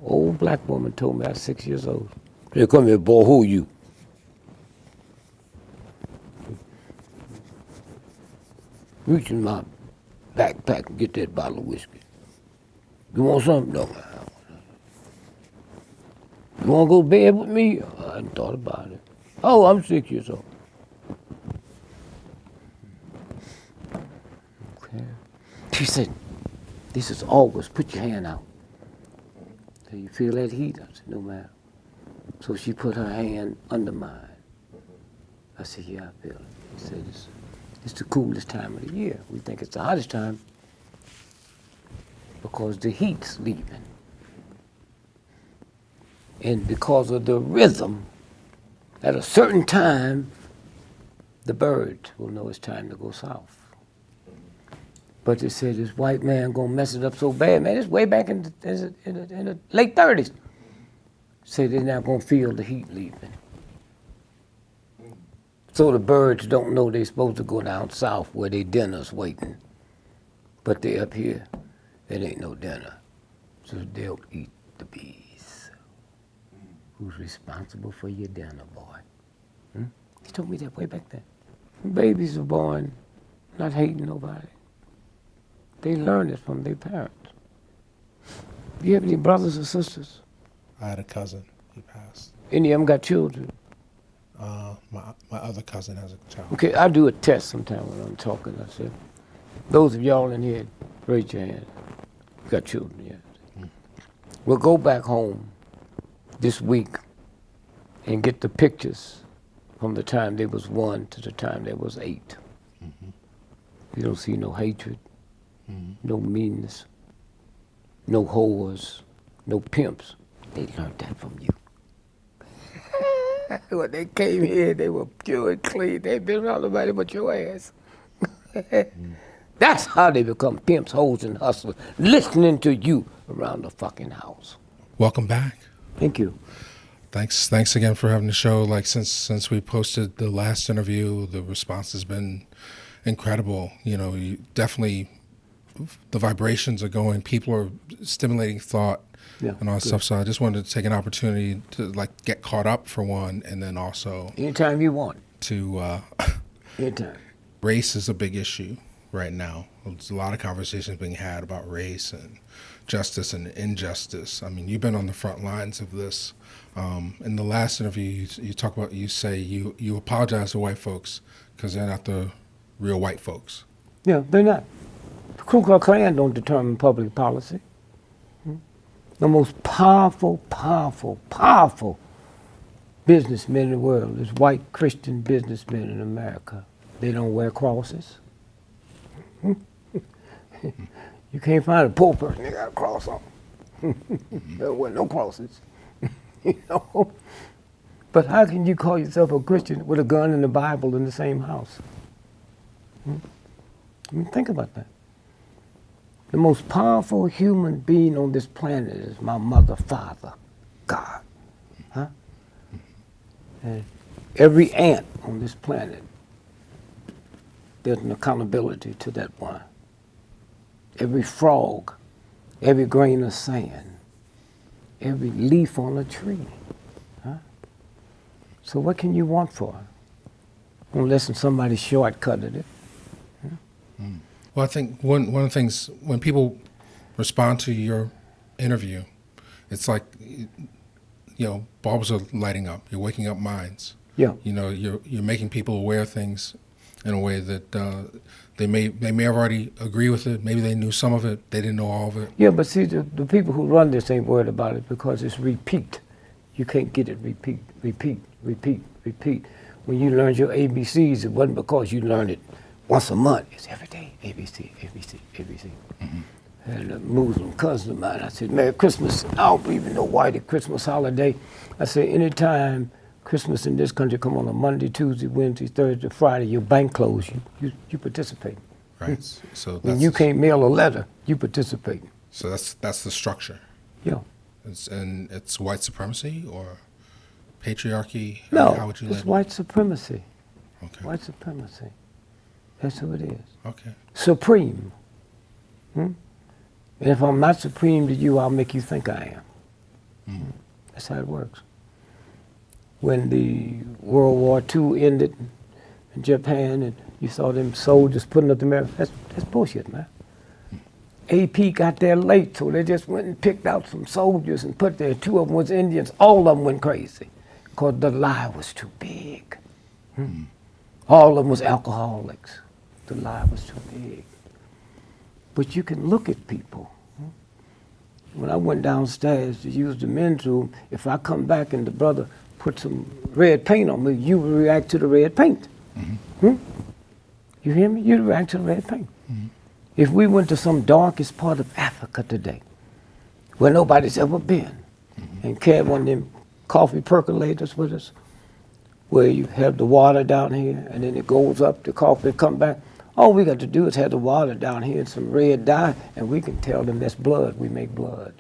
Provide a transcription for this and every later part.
Old black woman told me I was 6 years old. She said, come here, boy, who you? Reach in my backpack and get that bottle of whiskey. You want something? No, man. I don't want nothing. You want to go to bed with me? I hadn't thought about it. Oh, I'm 6 years old. Okay. She said, this is August. Put your hand out. So you feel that heat? I said, no, ma'am. So she put her hand under mine. I said, yeah, I feel it. She said, it's the coolest time of the year. We think it's the hottest time because the heat's leaving. And because of the rhythm, at a certain time, the bird will know it's time to go south. But they said this white man gonna mess it up so bad, man. It's way back in the late 30s. Say they're not gonna feel the heat leaving. So the birds don't know they're supposed to go down south where their dinner's waiting. But they up here, it ain't no dinner. So they'll eat the bees. Who's responsible for your dinner, boy? He told me that way back then. Babies are born not hating nobody. They learn it from their parents. Do you have any brothers or sisters? I had a cousin. He passed. Any of them got children? My other cousin has a child. Okay, I do a test sometime when I'm talking. I said, those of y'all in here, raise your hand. Got children yet? We'll go back home this week and get the pictures from the time they was 1 to the time they was 8. You don't see no hatred, no meanness, no whores, no pimps. They learned that from you. When they came here, they were pure and clean. They ain't been around nobody but your ass. That's how they become pimps, hoes, and hustlers, listening to you around the fucking house. Welcome back. Thank you. Thanks again for having the show. Like since we posted the last interview, the response has been incredible. You know, you definitely, the vibrations are going. People are stimulating thought. Yeah, and all that stuff. So I just wanted to take an opportunity to like get caught up for one, and then also anytime you want. To anytime. Race is a big issue right now. There's a lot of conversations being had about race and justice and injustice. I mean, you've been on the front lines of this. In the last interview, you talk about, you say you apologize to white folks because they're not the real white folks. Yeah, they're not. The Ku Klux Klan don't determine public policy. The most powerful businessmen in the world is white Christian businessmen in America. They don't wear crosses. You can't find a poor person that got a cross on. They don't wear no crosses. You know? But how can you call yourself a Christian with a gun and the Bible in the same house? I mean, think about that. The most powerful human being on this planet is my mother, father, God. Huh? And every ant on this planet, there's an accountability to that one. Every frog, every grain of sand, every leaf on a tree. Huh? So what can you want for it? Unless somebody shortcutted it. Well, I think one of the things, when people respond to your interview, it's like, you know, bulbs are lighting up. You're waking up minds. Yeah. You know, you're making people aware of things in a way that they may have already agree with it. Maybe they knew some of it. They didn't know all of it. Yeah, but see, the people who run this ain't worried about it because it's repeat. You can't get it repeat. When you learned your ABCs, it wasn't because you learned it once a month. It's every day, ABC. And a Muslim cousin of mine, I said, Merry Christmas. I don't believe in no white Christmas holiday. I said, anytime Christmas in this country come on a Monday, Tuesday, Wednesday, Thursday, Friday, your bank closed, you participate. Right. So that's, when you can't mail a letter, you participate. So that's the structure. Yeah. It's white supremacy or patriarchy? No, how would you it's label white supremacy. Okay. White supremacy. That's who it is. Okay. Supreme. And if I'm not supreme to you, I'll make you think I am. That's how it works. When the World War II ended in Japan and you saw them soldiers putting up the America, that's bullshit, man. AP got there late, so they just went and picked out some soldiers and put there. 2 of them was Indians. All of them went crazy because the lie was too big. All of them was alcoholics. The lie was too big. But you can look at people. When I went downstairs to use the men's room, if I come back and the brother put some red paint on me, you will react to the red paint. You hear me? You react to the red paint. If we went to some darkest part of Africa today, where nobody's ever been, and carried one of them coffee percolators with us, where you have the water down here, and then it goes up, the coffee come back, all we got to do is have the water down here and some red dye, and we can tell them that's blood. We make blood.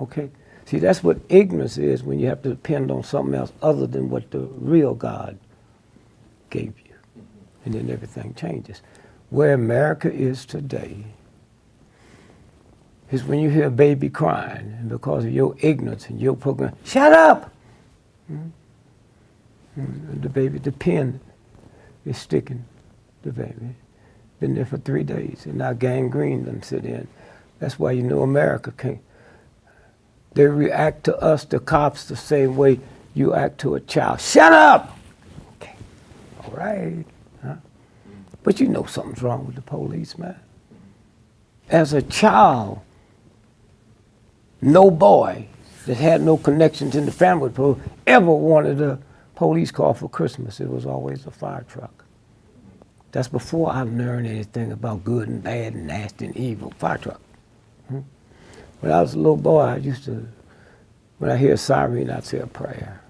Okay? See, that's what ignorance is when you have to depend on something else other than what the real God gave you. And then everything changes. Where America is today is when you hear a baby crying, and because of your ignorance and your program, shut up! The baby, the pen is sticking the baby. Been there for 3 days, and now gangrene done sit in. That's why you know America can't. They react to us, the cops, the same way you act to a child. Shut up! Okay, all right. Huh? But you know something's wrong with the police, man. As a child, no boy that had no connections in the family ever wanted a police car for Christmas. It was always a fire truck. That's before I learned anything about good and bad and nasty and evil. Fire truck. When I was a little boy, I used to, when I hear a siren, I'd say a prayer.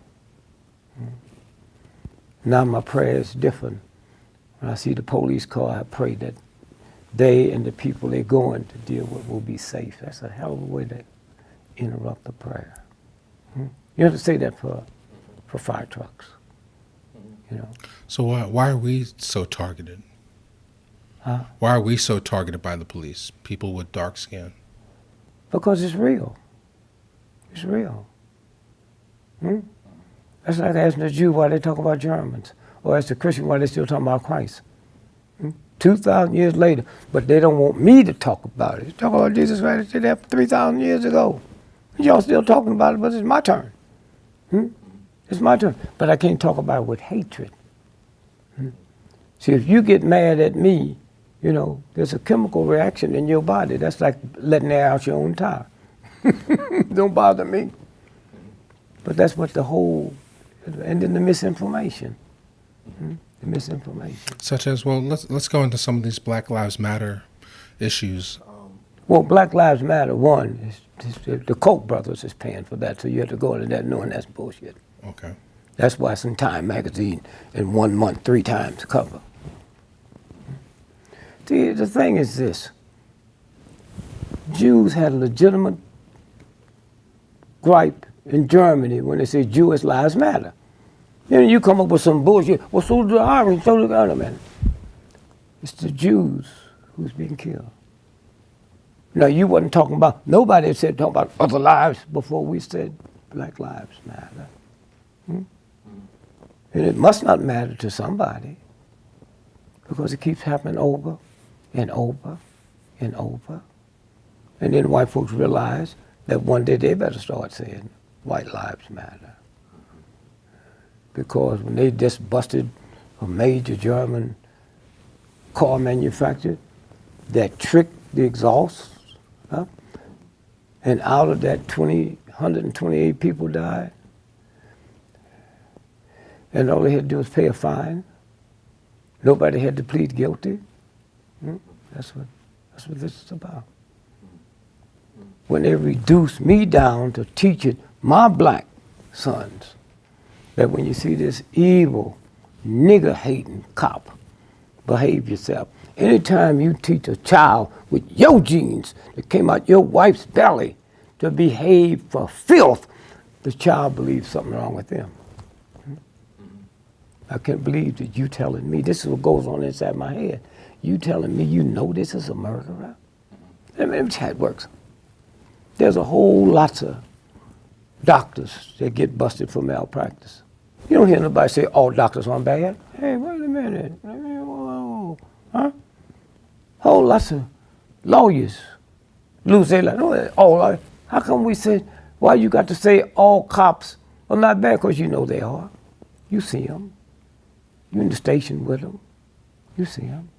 Now my prayer is different. When I see the police car, I pray that they and the people they're going to deal with will be safe. That's a hell of a way to interrupt the prayer. You have to say that for fire trucks. You know. So why are we so targeted? Huh? Why are we so targeted by the police? People with dark skin. Because it's real. It's real. That's like asking the Jew why they talk about Germans, or ask the Christian why they still talking about Christ. 2,000 years later, but they don't want me to talk about it. Talk about Jesus Christ did that 3,000 years ago. Y'all still talking about it, but it's my turn. It's my turn. But I can't talk about it with hatred. See, if you get mad at me, you know, there's a chemical reaction in your body. That's like letting air out your own tire. Don't bother me. But that's what the whole, and then the misinformation. The misinformation. Such as, well, let's go into some of these Black Lives Matter issues. Well, Black Lives Matter, one, is the Koch brothers is paying for that, so you have to go into that knowing that's bullshit. Okay. That's why it's in Time magazine in 1 month, 3 times cover. See, the thing is this. Jews had a legitimate gripe in Germany when they say Jewish lives matter. Then you come up with some bullshit. Well, so do the Irish, so do the other men. It's the Jews who's being killed. Now, you wasn't talking about, nobody said talking about other lives before we said Black Lives Matter. And it must not matter to somebody because it keeps happening over and over and over. And then white folks realize that one day they better start saying white lives matter. Because when they just busted a major German car manufacturer that tricked the exhaust, and out of that 128 people died, and all they had to do was pay a fine. Nobody had to plead guilty. That's what this is about. When they reduced me down to teaching my black sons that when you see this evil, nigger-hating cop, behave yourself. Anytime you teach a child with your genes that came out your wife's belly to behave for filth, the child believes something wrong with them. I can't believe that you telling me, this is what goes on inside my head, you telling me you know this is a murderer? Let me tell you how it works. There's a whole lot of doctors that get busted for malpractice. You don't hear nobody say all doctors aren't bad. Hey, wait a minute. Whoa. Huh? Whole lots of lawyers lose their life. No, all. How come we say, why you got to say all cops are not bad? Because you know they are. You see them. You're in the station with them. You see them.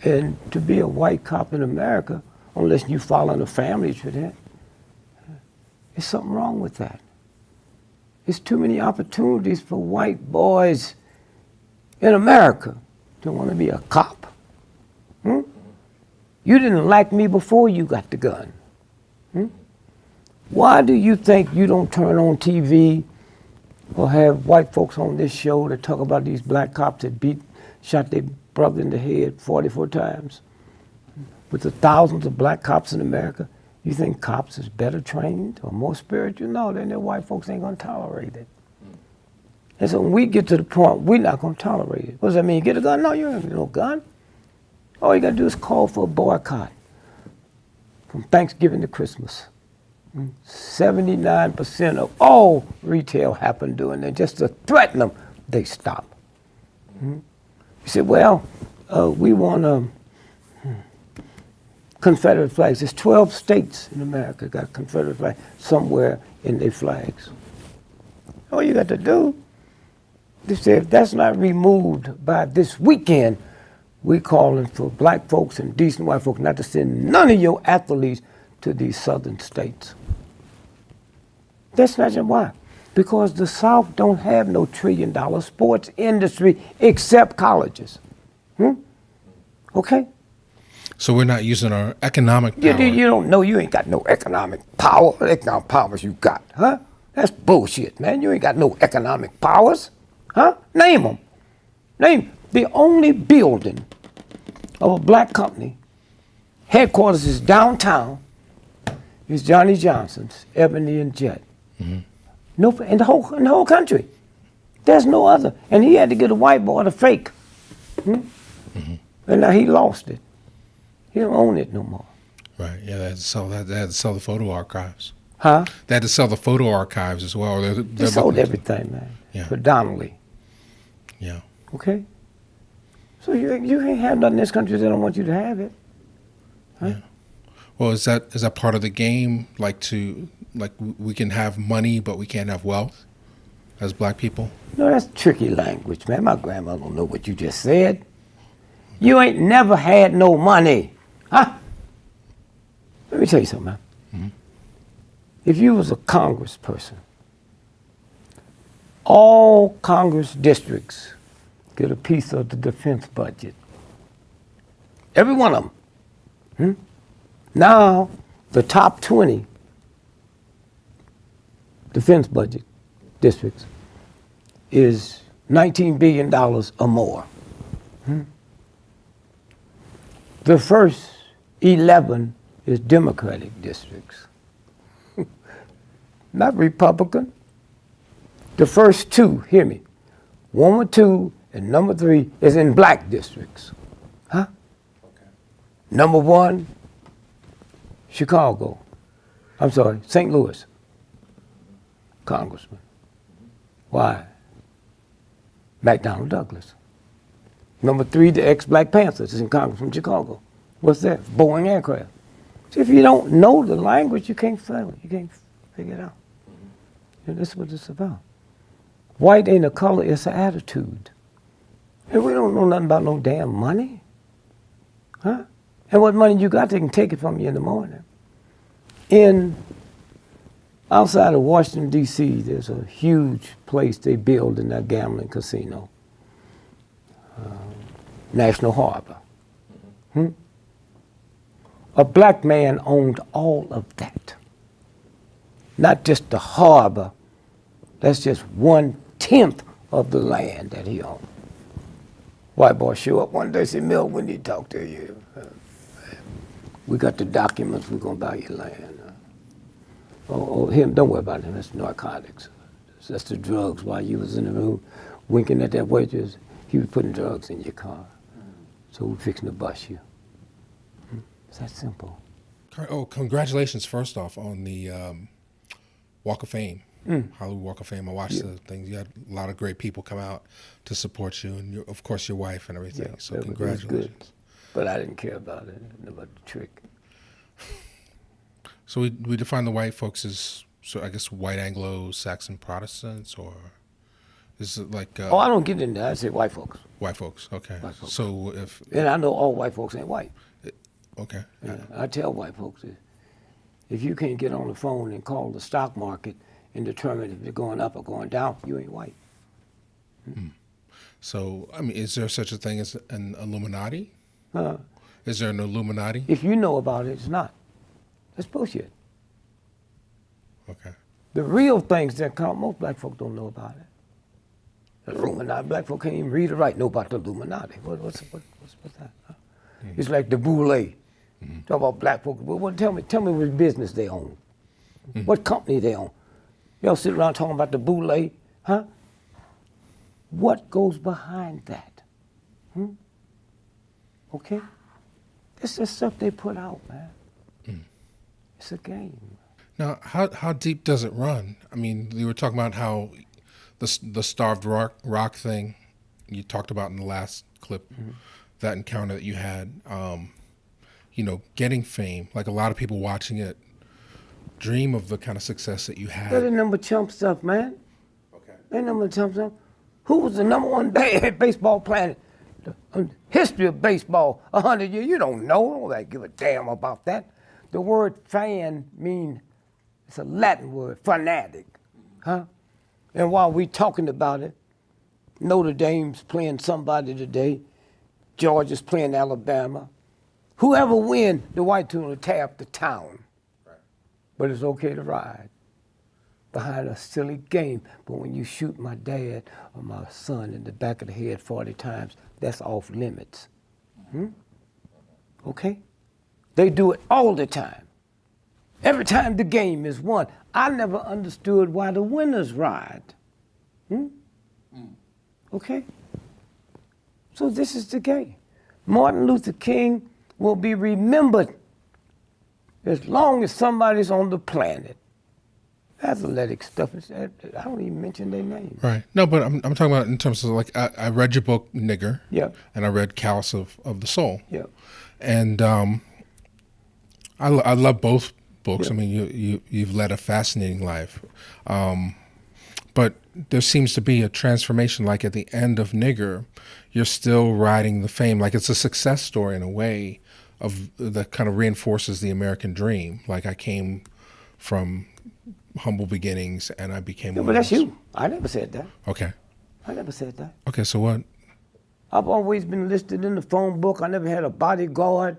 And to be a white cop in America, unless you fall in a family for that, there's something wrong with that. There's too many opportunities for white boys in America to want to be a cop. You didn't like me before you got the gun. Why do you think you don't turn on TV or have white folks on this show that talk about these black cops that shot their brother in the head 44 times? With the thousands of black cops in America, you think cops is better trained or more spiritual? No, then the white folks ain't gonna tolerate it. And so when we get to the point, we're not gonna tolerate it. What does that mean? Get a gun? No, you ain't get no gun. All you gotta do is call for a boycott from Thanksgiving to Christmas. 79% of all retail happened during that. Just to threaten them, they stop. You say, well, we want Confederate flags. There's 12 states in America got Confederate flags somewhere in their flags. All you got to do, they say, if that's not removed by this weekend, we're calling for black folks and decent white folks not to send none of your athletes to these southern states. That's not why. Because the South don't have no $1 trillion sports industry except colleges. Okay? So we're not using our economic power. You don't know, you ain't got no economic power. What economic powers you got, huh? That's bullshit, man. You ain't got no economic powers, huh? Name them. Name the only building of a black company, headquarters is downtown, is Johnny Johnson's, Ebony and Jet. No, in the whole country. There's no other. And he had to get a white boy to fake. And now he lost it. He don't own it no more. Right. Yeah, they had to sell that. They had to sell the photo archives. Huh? They had to sell the photo archives as well. They sold everything, man. Yeah. Predominantly. Yeah. Okay? So you can't have nothing in this country they don't want you to have it. Huh? Yeah. Well, is that part of the game? Like we can have money, but we can't have wealth as black people? No, that's tricky language, man. My grandma don't know what you just said. You ain't never had no money. Huh? Let me tell you something, man. If you was a congressperson, all Congress districts get a piece of the defense budget. Every one of them. Now, the top 20 defense budget districts is $19 billion or more. The first 11 is Democratic districts, not Republican. The first two, hear me, 1 or 2 and number 3 is in black districts. Huh? Okay. Number 1, Chicago. I'm sorry, St. Louis. Congressman. Why? McDonnell Douglas. Number 3, the ex-Black Panthers is in Congress from Chicago. What's that? Boeing aircraft. See, if you don't know the language, you can't figure it. You can't figure it out. And that's what it's about. White ain't a color, it's an attitude. And we don't know nothing about no damn money. Huh? And what money you got, they can take it from you in the morning. Outside of Washington, D.C., there's a huge place they build in that gambling casino. National Harbor. A black man owned all of that. Not just the harbor, that's just 1/10 of the land that he owned. White boy show up one day, say, Mill, we need to talk to you. We got the documents, we're gonna buy your land. Him, don't worry about him, that's narcotics. That's the drugs while you was in the room winking at that waitress. He was putting drugs in your car. So we're fixing to bust you. It's that simple. Oh, congratulations, first off, on the Walk of Fame, Hollywood Walk of Fame. I watched the things. You had a lot of great people come out to support you, and of course your wife and everything. Yeah, So it was congratulations. good. But I didn't care about it, about the trick. So we define the white folks as, so I guess, white Anglo-Saxon Protestants, or is it like Oh, I don't get into that. I say white folks. white folks? Okay. White folks. So if And I know all white folks ain't white. okay, Yeah, I tell white folks that if you can't get on the phone and call the stock market and determine if they're going up or going down, you ain't white. so I mean, is there such a thing as an Illuminati? Uh, Is there an Illuminati? if you know about it, it's not. That's bullshit. Okay. The real things that count, most black folk don't know about it. The Illuminati, black folk can't even read or write, know about the Illuminati. What's that? Huh? It's like the Boule. Talk about black folk. Well, tell me what business they own. What company they own. Y'all sit around talking about the Boule, huh? What goes behind that? Okay? It's the stuff they put out, man. It's a game. Now, how deep does it run? I mean, you were talking about how the starved rock thing you talked about in the last clip, that encounter that you had. You know, getting fame. Like a lot of people watching it dream of the kind of success that you That had. ain't number chump stuff, man. Okay. Ain't number chump stuff. Who was the number one baseball player? The history of baseball, 100 years. You don't know. Don't give a damn about that. The word fan means, it's a Latin word, fanatic, huh? And while we talking about it, Notre Dame's playing somebody today. Georgia's playing Alabama. Whoever win, the white team will tear up the town. Right. But it's okay to ride behind a silly game. But when you shoot my dad or my son in the back of the head 40 times, that's off limits. Okay? They do it all the time. Every time the game is won. I never understood why the winners ride. Okay? So this is the game. Martin Luther King will be remembered as long as somebody's on the planet. Athletic stuff, I don't even mention their name. Right. No, but I'm talking about in terms of, like, I read your book, Nigger. Yeah. And I read Callous of the Soul. Yeah. And I love both books. Yeah. I mean, you've led a fascinating life. But there seems to be a transformation, like at the end of Nigger, you're still riding the fame. Like it's a success story in a way that kind of reinforces the American dream. Like I came from humble beginnings and I became one But of that's those. you. I never said that. Okay. I never said that. Okay, so what? I've always been listed in the phone book. I never had a bodyguard.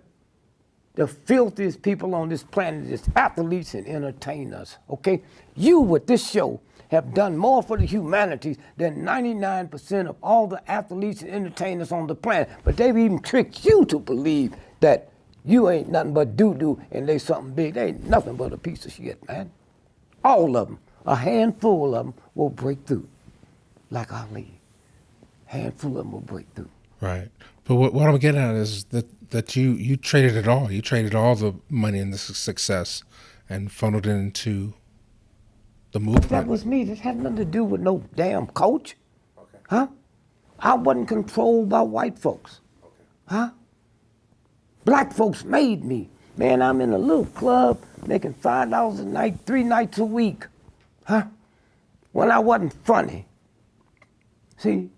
The filthiest people on this planet is athletes and entertainers, okay? You, with this show, have done more for the humanities than 99% of all the athletes and entertainers on the planet. But they've even tricked you to believe that you ain't nothing but doo-doo and they something big. They ain't nothing but a piece of shit, man. All of them, a handful of them will break through, like Ali. Handful of them will break through. Right. But what I'm getting at is that you traded it all. You traded all the money and the success and funneled it into the movement. That was me. This had nothing to do with no damn coach. Okay. Huh? I wasn't controlled by white folks. Okay. Huh? Black folks made me. Man, I'm in a little club making $5 a night, 3 nights a week. Huh? When I wasn't funny. See?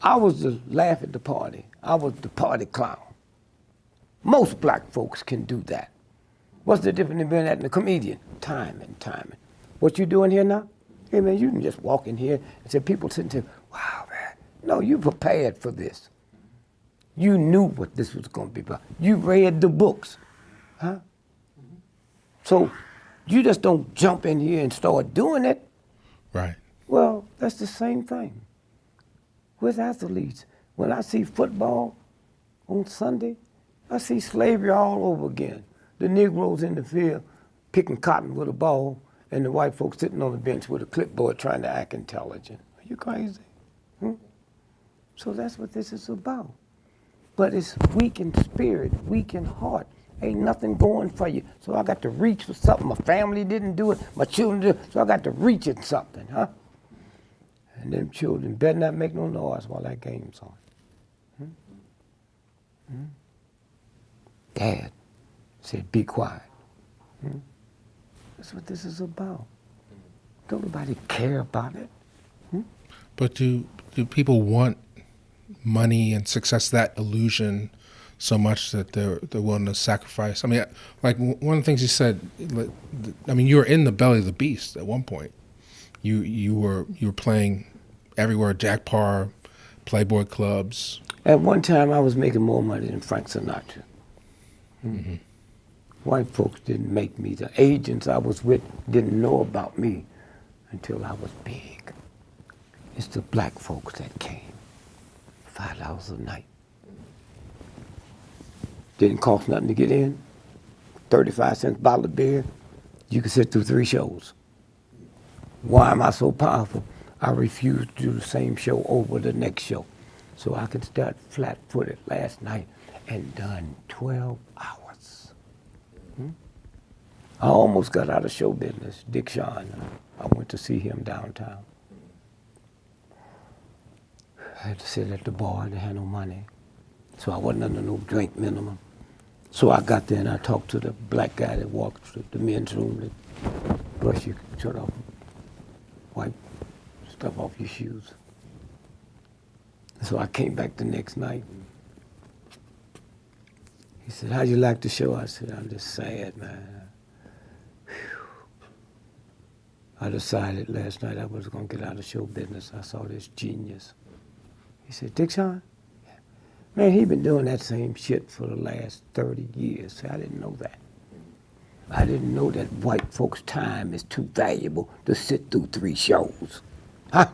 I was the laugh at the party. I was the party clown. Most black folks can do that. What's the difference in being that and a comedian? Timing. What you doing here now? Hey man, you can just walk in here and say, people sitting there, wow man, no, you prepared for this. You knew what this was gonna be about. You read the books, huh? So you just don't jump in here and start doing it. Right. Well, that's the same thing with athletes. When I see football on Sunday, I see slavery all over again. The Negroes in the field picking cotton with a ball, and the white folks sitting on the bench with a clipboard trying to act intelligent. Are you crazy? So that's what this is about. But it's weak in spirit, weak in heart, Ain't nothing going for you. So I got to reach for something. My family didn't do it. My children did it. So I got to reach at something, huh? And them children better not make no noise while that game's on. Dad said, be quiet. That's what this is about. Don't nobody care about it. But do people want money and success, that illusion, so much that they're willing to sacrifice? I mean, like one of the things you said, I mean, you were in the belly of the beast at one point. You were playing everywhere, Jack Parr, Playboy clubs. At one time, I was making more money than Frank Sinatra. Mm-hmm. White folks didn't make me. The agents I was with didn't know about me until I was big. It's the black folks that came. $5 a night. Didn't cost nothing to get in. 35 cents a bottle of beer. You could sit through 3 shows. Why am I so powerful? I refused to do the same show over the next show. So I could start flat-footed last night and done 12 hours. I almost got out of show business. Dick Shawn, I went to see him downtown. I had to sit at the bar, I didn't have no money. So I wasn't under no drink minimum. So I got there and I talked to the black guy that walked through the men's room that brush your shirt off, wipe stuff off your shoes. So I came back the next night. He said, how'd you like the show? I said, I'm just sad, man. I decided last night I was gonna get out of show business. I saw this genius. He said, Dick Shawn? Yeah. Man, he been doing that same shit for the last 30 years. I didn't know that. I didn't know that white folks' time is too valuable to sit through 3 shows. Huh?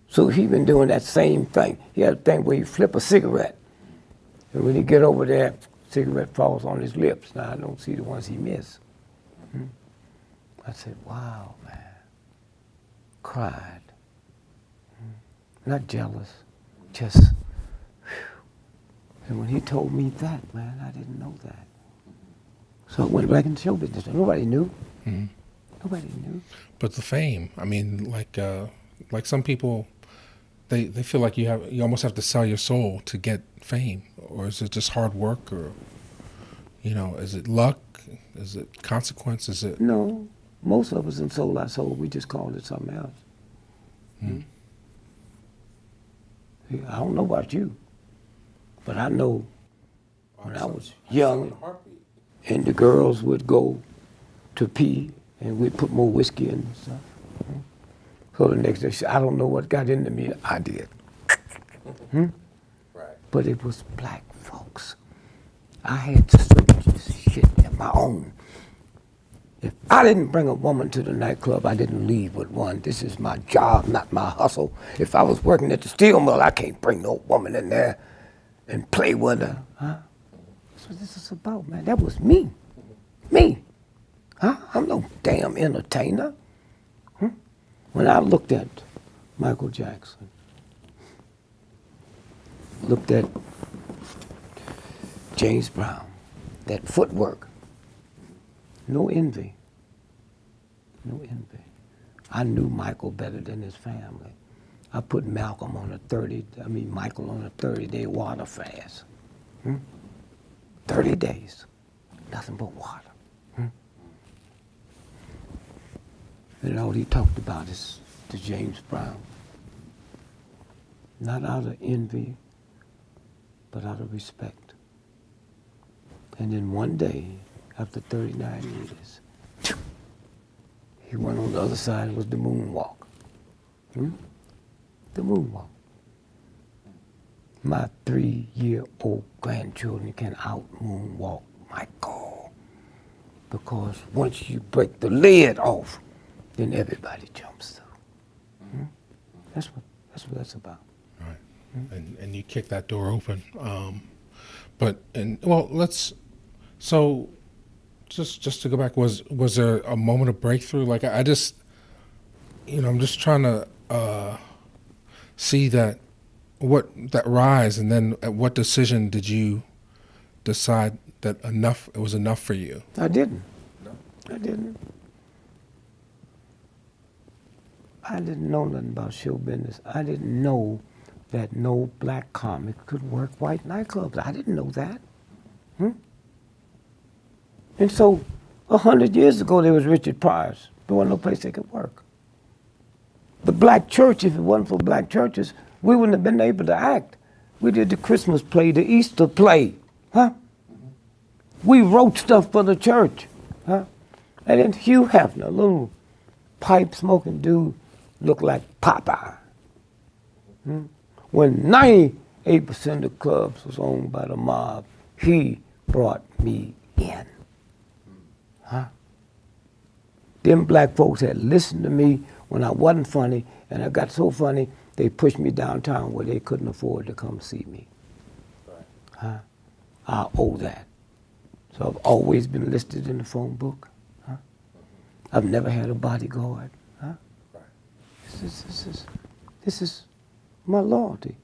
So he been doing that same thing. He had a thing where you flip a cigarette. And when he get over there, cigarette falls on his lips. Now, I don't see the ones he missed. I said, wow, man. Cried. Not jealous, just, whew. And when he told me that, man, I didn't know that. So I went back into show business. Nobody knew. Mm-hmm. Nobody knew. But the fame, I mean, like some people, they feel like you almost have to sell your soul to get fame, or is it just hard work, or, is it luck, is it consequence, is it? No, most of us in sold our soul. We just called it something else. I don't know about you, but I know when I was young and the girls would go to pee and we'd put more whiskey in and stuff. So the next day, I don't know what got into me. I did. Right. But it was black folks. I had to search shit on my own. If I didn't bring a woman to the nightclub, I didn't leave with one. This is my job, not my hustle. If I was working at the steel mill, I can't bring no woman in there and play with her. Huh? That's what this is about, man. That was me. Me. Huh? I'm no damn entertainer. When I looked at Michael Jackson, looked at James Brown, that footwork, no envy. No envy. I knew Michael better than his family. I put Michael on a 30-day water fast. 30 days, nothing but water. And all he talked about is the James Brown. Not out of envy, but out of respect. And then one day, after 39 years, he went on the other side, it was the moonwalk. The moonwalk. My 3-year-old grandchildren can out-moonwalk Michael. Because once you break the lid off, then everybody jumps through. That's what that's about. Right. And you kick that door open. So just to go back, was there a moment of breakthrough? Like I just, I'm just trying to see that rise, and then at what decision did you decide that it was enough for you? I didn't. I didn't. I didn't know nothing about show business. I didn't know that no black comic could work white nightclubs. I didn't know that. And so, 100 years ago, there was Richard Pryor's. There wasn't no place they could work. The black church, if it wasn't for black churches, we wouldn't have been able to act. We did the Christmas play, the Easter play, huh? We wrote stuff for the church, huh? And then Hugh Hefner, a little pipe-smoking dude, looked like Popeye. When 98% of clubs was owned by the mob, he brought me in. Huh? Them black folks had listened to me when I wasn't funny, and I got so funny, they pushed me downtown where they couldn't afford to come see me. Huh? I owe that. So I've always been listed in the phone book. Huh? I've never had a bodyguard. Huh? This is my loyalty.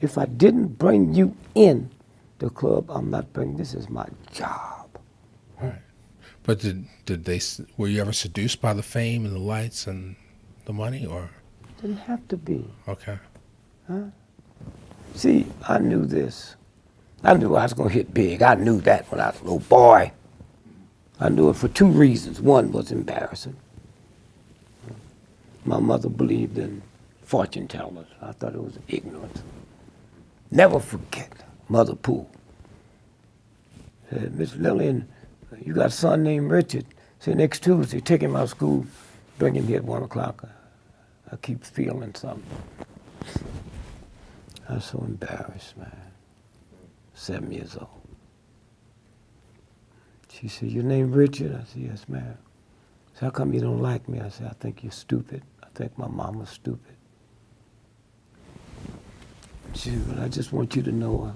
If I didn't bring you in the club, I'm not bringing. This is my job. Right. But were you ever seduced by the fame and the lights and the money, or? Didn't have to be. Okay. Huh? See, I knew this. I knew I was going to hit big. I knew that when I was a little boy. I knew it for two reasons. One was embarrassing. My mother believed in fortune tellers. I thought it was ignorance. Never forget Mother Pooh. Said, Miss Lillian, you got a son named Richard. Say next Tuesday, take him out of school, bring him here at 1 o'clock. I keep feeling something. I was so embarrassed, man. 7 years old. She said, your name Richard? I said, yes, ma'am. She said, how come you don't like me? I said, I think you're stupid. I think my mama's stupid. She said, well, I just want you to know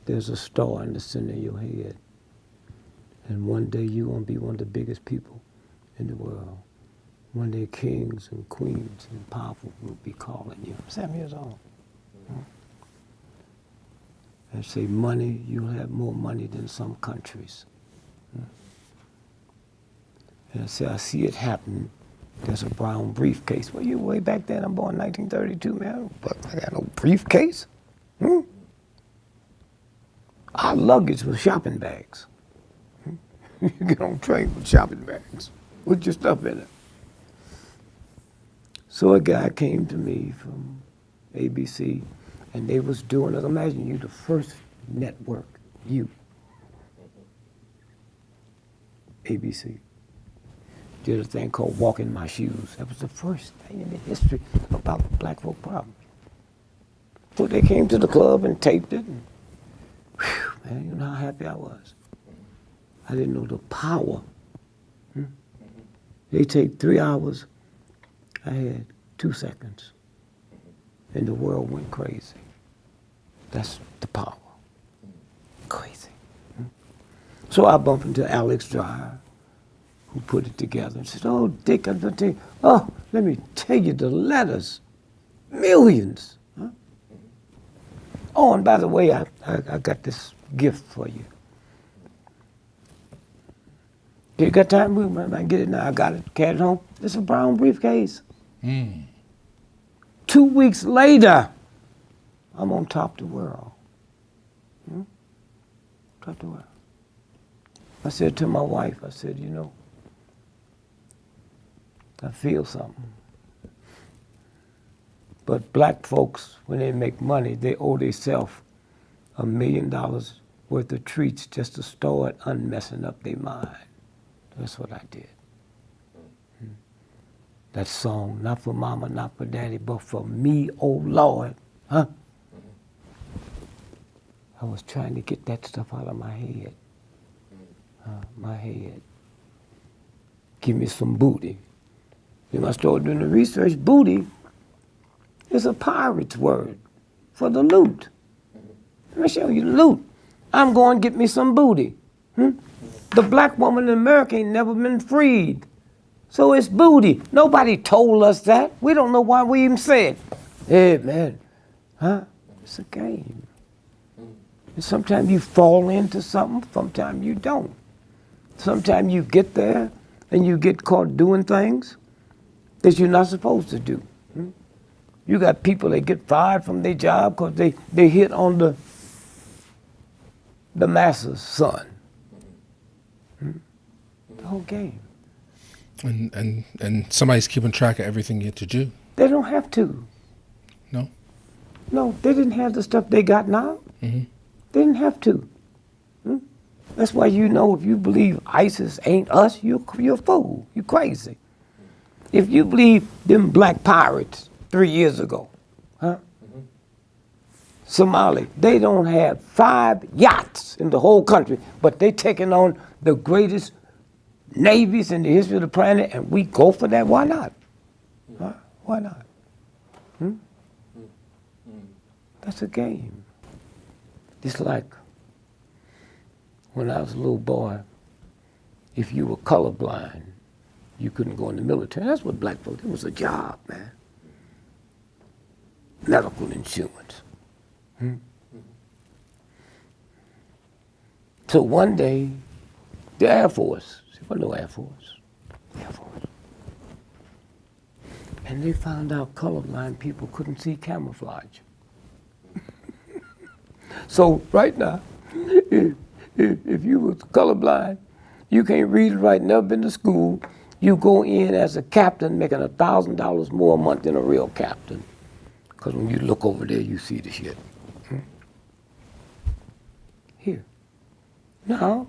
there's a star in the center of your head. And one day you're going to be one of the biggest people in the world. One day kings and queens and powerful will be calling you. 7 years old. And say money, you'll have more money than some countries. And I say, I see it happen. There's a brown briefcase. Well, you way back then, I'm born in 1932, man. But I got no briefcase. Our luggage was shopping bags. You get on train with shopping bags with your stuff in it. So a guy came to me from ABC, and they was doing it. Imagine you, the first network, you, ABC, did a thing called Walk in My Shoes. That was the first thing in the history about the black folk problem. So they came to the club and taped it, and whew, man, you know how happy I was. I didn't know the power. They take 3 hours. I had 2 seconds. And the world went crazy. That's the power. Crazy. So I bumped into Alex Dreyer, who put it together, and said, oh, Dick, I'm going to tell you, oh, let me tell you the letters. Millions. Huh? Oh, and by the way, I got this gift for you. You got time? I can get it now. I got it. Carried it home. It's a brown briefcase. 2 weeks later, I'm on top of the world. Top of the world. I said to my wife, I said, you know, I feel something. But black folks, when they make money, they owe themselves $1 million worth of treats just to start unmessing up their mind. That's what I did. That song, not for mama, not for daddy, but for me, oh Lord, huh? I was trying to get that stuff out of my head. My head. Give me some booty. Then I started doing the research. Booty is a pirate's word for the loot. Let me show you the loot. I'm going to get me some booty. The black woman in America ain't never been freed. So it's booty. Nobody told us that. We don't know why we even say it. Hey, man, huh? It's a game. And sometimes you fall into something, sometimes you don't. Sometimes you get there and you get caught doing things that you're not supposed to do. You got people that get fired from their job because they hit on the master's son. The whole game. And somebody's keeping track of everything you have to do. They don't have to. No? No, they didn't have the stuff they got now. Mm-hmm. They didn't have to. That's why you know if you believe ISIS ain't us, you're a fool. You're crazy. If you believe them black pirates 3 years ago, Somali, they don't have 5 yachts in the whole country, but they taking on the greatest navies in the history of the planet, and we go for that. Why not? Why not? That's a game. It's like when I was a little boy, if you were colorblind, you couldn't go in the military. That's what black folks, it was a job, man. Medical insurance. So one day, the Air Force, there was no Air Force, Air Force. And they found out colorblind people couldn't see camouflage. So right now, if you was colorblind, you can't read or write, never been to school, you go in as a captain making $1,000 more a month than a real captain. Because when you look over there, you see the shit. Here. Now,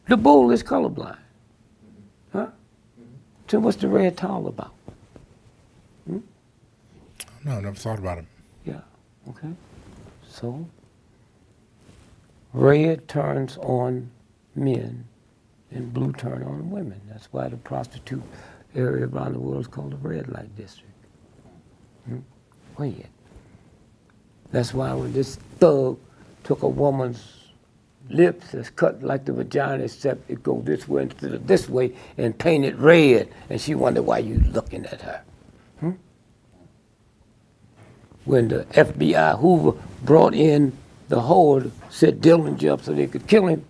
the bull is colorblind. So what's the red towel about? No, I never thought about it. Yeah, okay. So, red turns on men and blue turn on women. That's why the prostitute area around the world is called the red light district. Red. That's why when this thug took a woman's lips that's cut like the vagina, except it go this way instead of this way, and paint it red, and she wondered why you looking at her. When the FBI Hoover brought in the horde, set Dillinger up so they could kill him,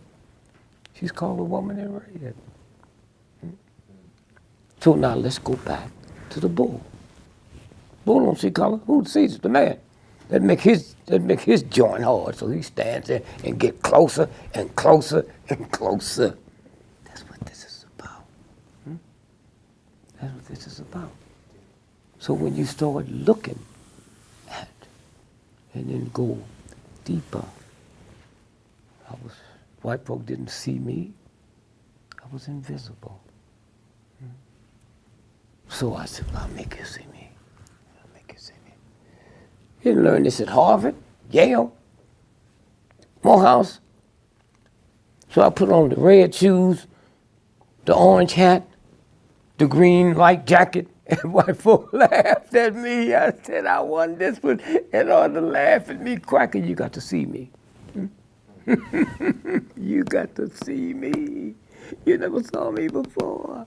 she's called a woman in red. So now let's go back to the bull. Bull don't see color. Who sees it? The man. That make his joint hard, so he stands there and get closer and closer and closer. That's what this is about. That's what this is about. So when you start looking at and then go deeper, white folk didn't see me. I was invisible. So I said, I'll make you see me. You didn't learn this at Harvard, Yale, Morehouse. So I put on the red shoes, the orange hat, the green light jacket, and white folk laughed at me. I said, I won this one, and all the laugh at me. Cracker, you got to see me. You got to see me. You never saw me before.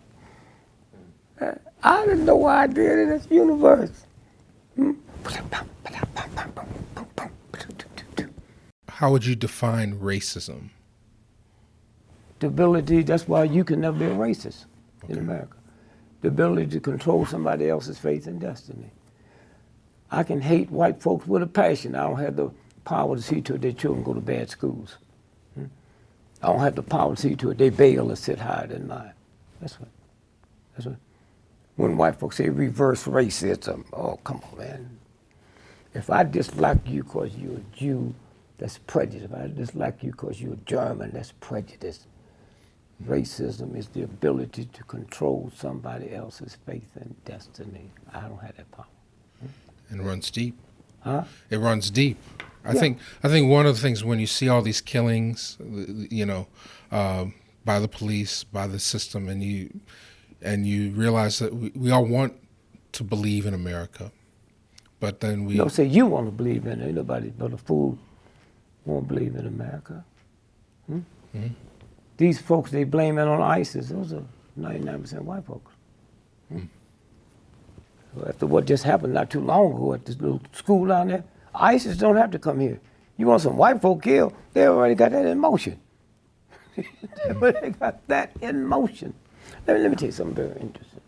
I didn't know why I did it in this universe. How would you define racism? The ability, that's why you can never be a racist in America. The ability to control somebody else's fate and destiny. I can hate white folks with a passion. I don't have the power to see to it their children go to bad schools. I don't have the power to see to it they bail or sit higher than mine. That's what. When white folks say reverse racism, oh, come on, man. If I dislike you because you're a Jew, that's prejudice. If I dislike you because you're German, that's prejudice. Racism is the ability to control somebody else's faith and destiny. I don't have that power. And it runs deep. Huh? It runs deep. I think one of the things when you see all these killings, by the police, by the system, and you realize that we all want to believe in America, but then we don't say you want to believe in it. Ain't nobody but a fool won't believe in America. These folks they blame it on ISIS. Those are 99% white folks. So after what just happened not too long ago at this little school down there, ISIS don't have to come here. You want some white folk killed? They already got that in motion. They already got that in motion. Let me tell you something very interesting.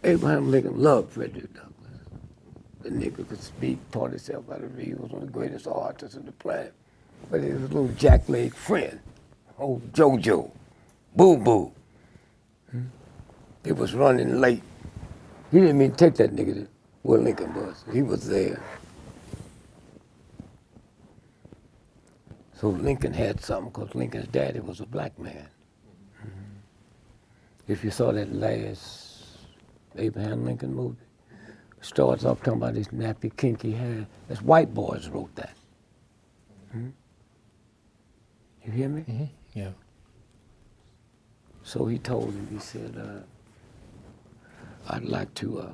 Abraham Lincoln loved Frederick Douglass. The nigga could speak, taught himself out of read. He was one of the greatest artists on the planet. But he was a little jackleg friend, old JoJo, Boo Boo. He was running late. He didn't mean to take that nigga to where Lincoln was. He was there. So Lincoln had something because Lincoln's daddy was a black man. If you saw that last Abraham Lincoln movie, it starts off talking about his nappy, kinky hair. That's white boys wrote that. You hear me? Mm-hmm. Yeah. So he told him, he said, I'd like to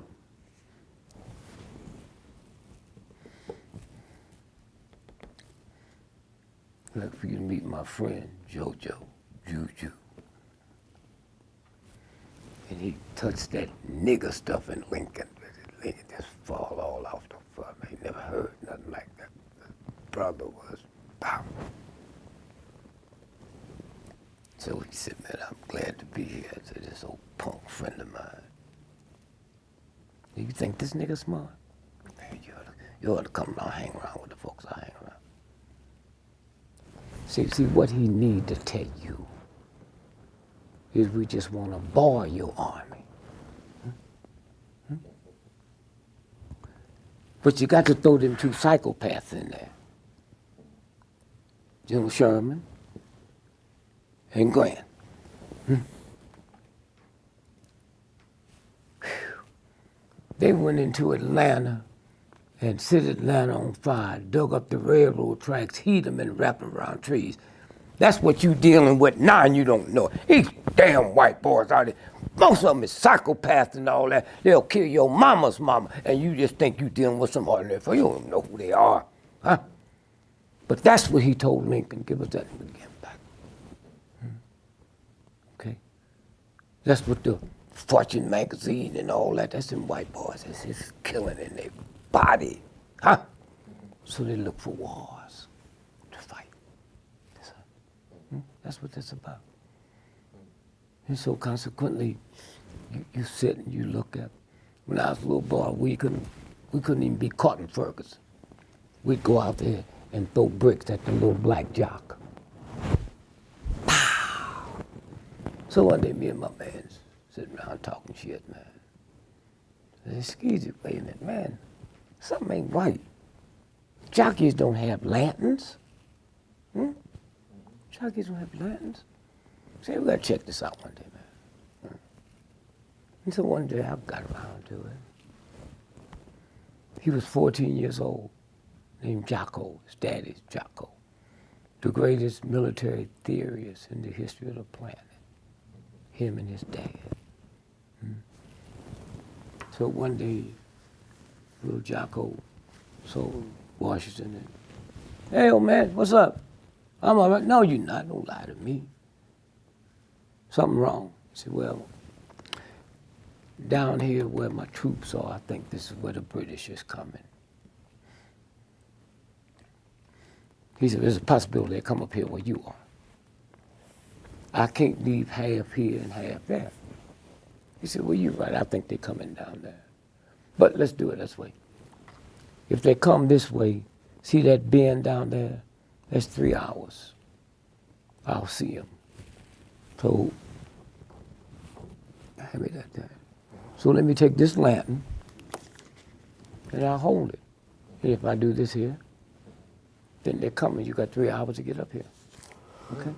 like for you to meet my friend, JoJo, Juju. And he touched that nigger stuff in Lincoln. Lincoln just fall all off the front. He never heard nothing like that. The brother was, pow. So he said, man, I'm glad to be here. I said, this old punk friend of mine. You think this nigga smart? Man, you ought to come around, hang around with the folks I hang around. See what he need to tell you is we just want to bar your army. But you got to throw them two psychopaths in there. General Sherman and Grant. They went into Atlanta and set Atlanta on fire, dug up the railroad tracks, heat them and wrap them around trees. That's what you dealing with now and you don't know. These damn white boys out there, most of them is psychopaths and all that. They'll kill your mama's mama and you just think you dealing with some ordinary folk. You don't know who they are, huh? But that's what he told Lincoln, give us that and we'll get him back. Okay? That's what the Fortune magazine and all that, that's them white boys. It's killing in their body, huh? So they look for wars to fight. That's what that's about. And so consequently, you sit and you look at, when I was a little boy, we couldn't even be caught in Ferguson. We'd go out there and throw bricks at the little black jock. Pow! So one day, me and my man sitting around talking shit, man. I said, excuse me, wait a minute, man. Something ain't right. Jockeys don't have lanterns. Jockeys don't have lanterns. Say, we gotta check this out one day, man. And so one day I got around to it. He was 14 years old, named Jocko. His daddy's Jocko. The greatest military theorist in the history of the planet. Him and his dad. So one day, little Jocko told Washington, hey, old man, what's up? I'm all right. No, you're not. Don't lie to me. Something wrong. He said, well, down here where my troops are, I think this is where the British is coming. He said, there's a possibility they come up here where you are. I can't leave half here and half there. He said, well, you're right. I think they're coming down there. But let's do it this way. If they come this way, see that bend down there? That's 3 hours. I'll see them. So, hand me that there. So let me take this lantern and I'll hold it. And if I do this here, then they're coming. You got 3 hours to get up here. Okay?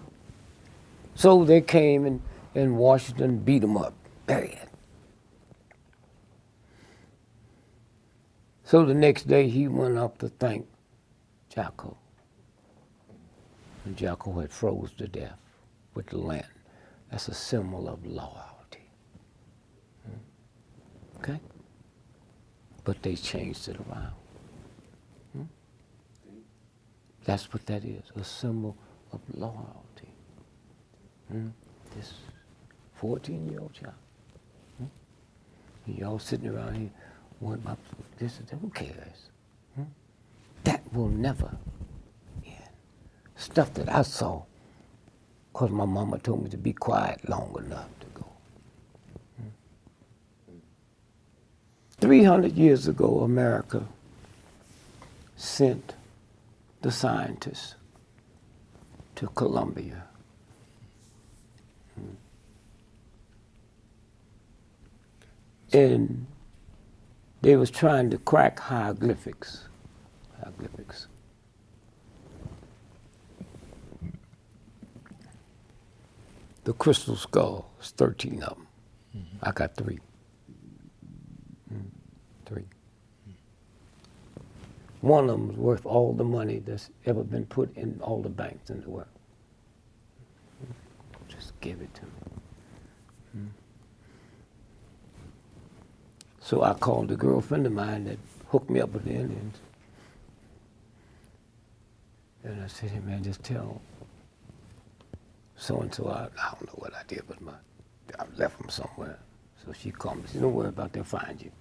So they came and Washington beat them up bad. So the next day he went up to thank Jocko. And Jocko had froze to death with the lantern. That's a symbol of loyalty. Okay? But they changed it around. That's what that is, a symbol of loyalty. This 14-year-old child. And y'all sitting around here, worried about this and that. Who cares? That will never end. Stuff that I saw, because my mama told me to be quiet long enough to go. 300 years ago, America sent the scientists to Colombia. And they was trying to crack hieroglyphics. Hieroglyphics. The crystal skull, there's 13 of them. I got 3. 3. One of them is worth all the money that's ever been put in all the banks in the world. Just give it to me. So I called a girlfriend of mine that hooked me up with the Indians. And I said, hey man, just tell so-and-so, I don't know what I did, but I left them somewhere. So she called me, she said, don't worry about it, they'll find you.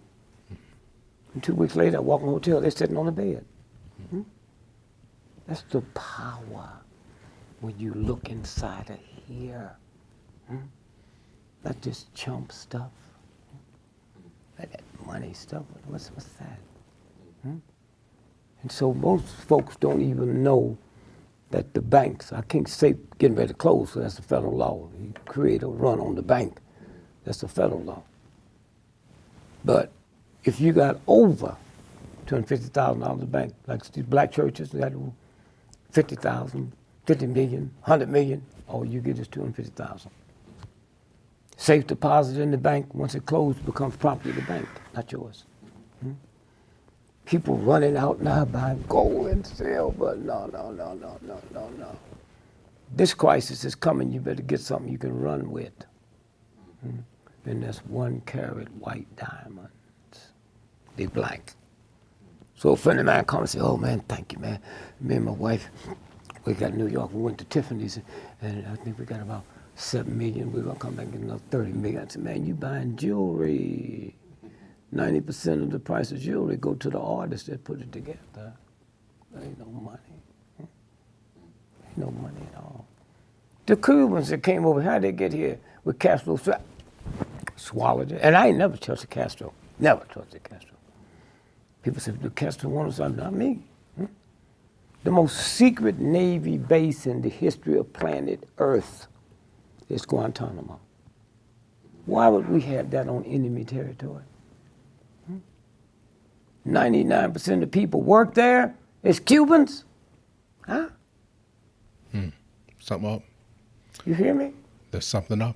And 2 weeks later, I walk in the hotel, they're sitting on the bed. That's the power when you look inside of here. Not just chump stuff. Not that money stuff, what's that? And so most folks don't even know that the banks, I can't say getting ready to close, so that's a federal law. You create a run on the bank, that's a federal law. But if you got over $250,000 in the bank, like these black churches, they got 50,000, 50 million, 100 million, all you get is 250,000. Safe deposit in the bank, once it closes, becomes property of the bank, not yours. People running out now buying gold and silver. No. This crisis is coming. You better get something you can run with. And that's 1 carat white diamonds. They black. So a friend of mine comes and says, oh man, thank you, man. Me and my wife, we got New York. We went to Tiffany's, and I think we got about 7 million. We're gonna come back and get another 30 million. I said, man, you buying jewelry. 90% of the price of jewelry go to the artist that put it together. There ain't no money. Ain't no money at all. The Cubans that came over, how'd they get here? With Castro, swallowed it. And I ain't never trusted Castro. Never trusted Castro. People say, do Castro want something? Not me. The most secret Navy base in the history of planet Earth is Guantanamo. Why would we have that on enemy territory? 99% of the people work there. It's Cubans. Huh? Something up. You hear me? There's something up.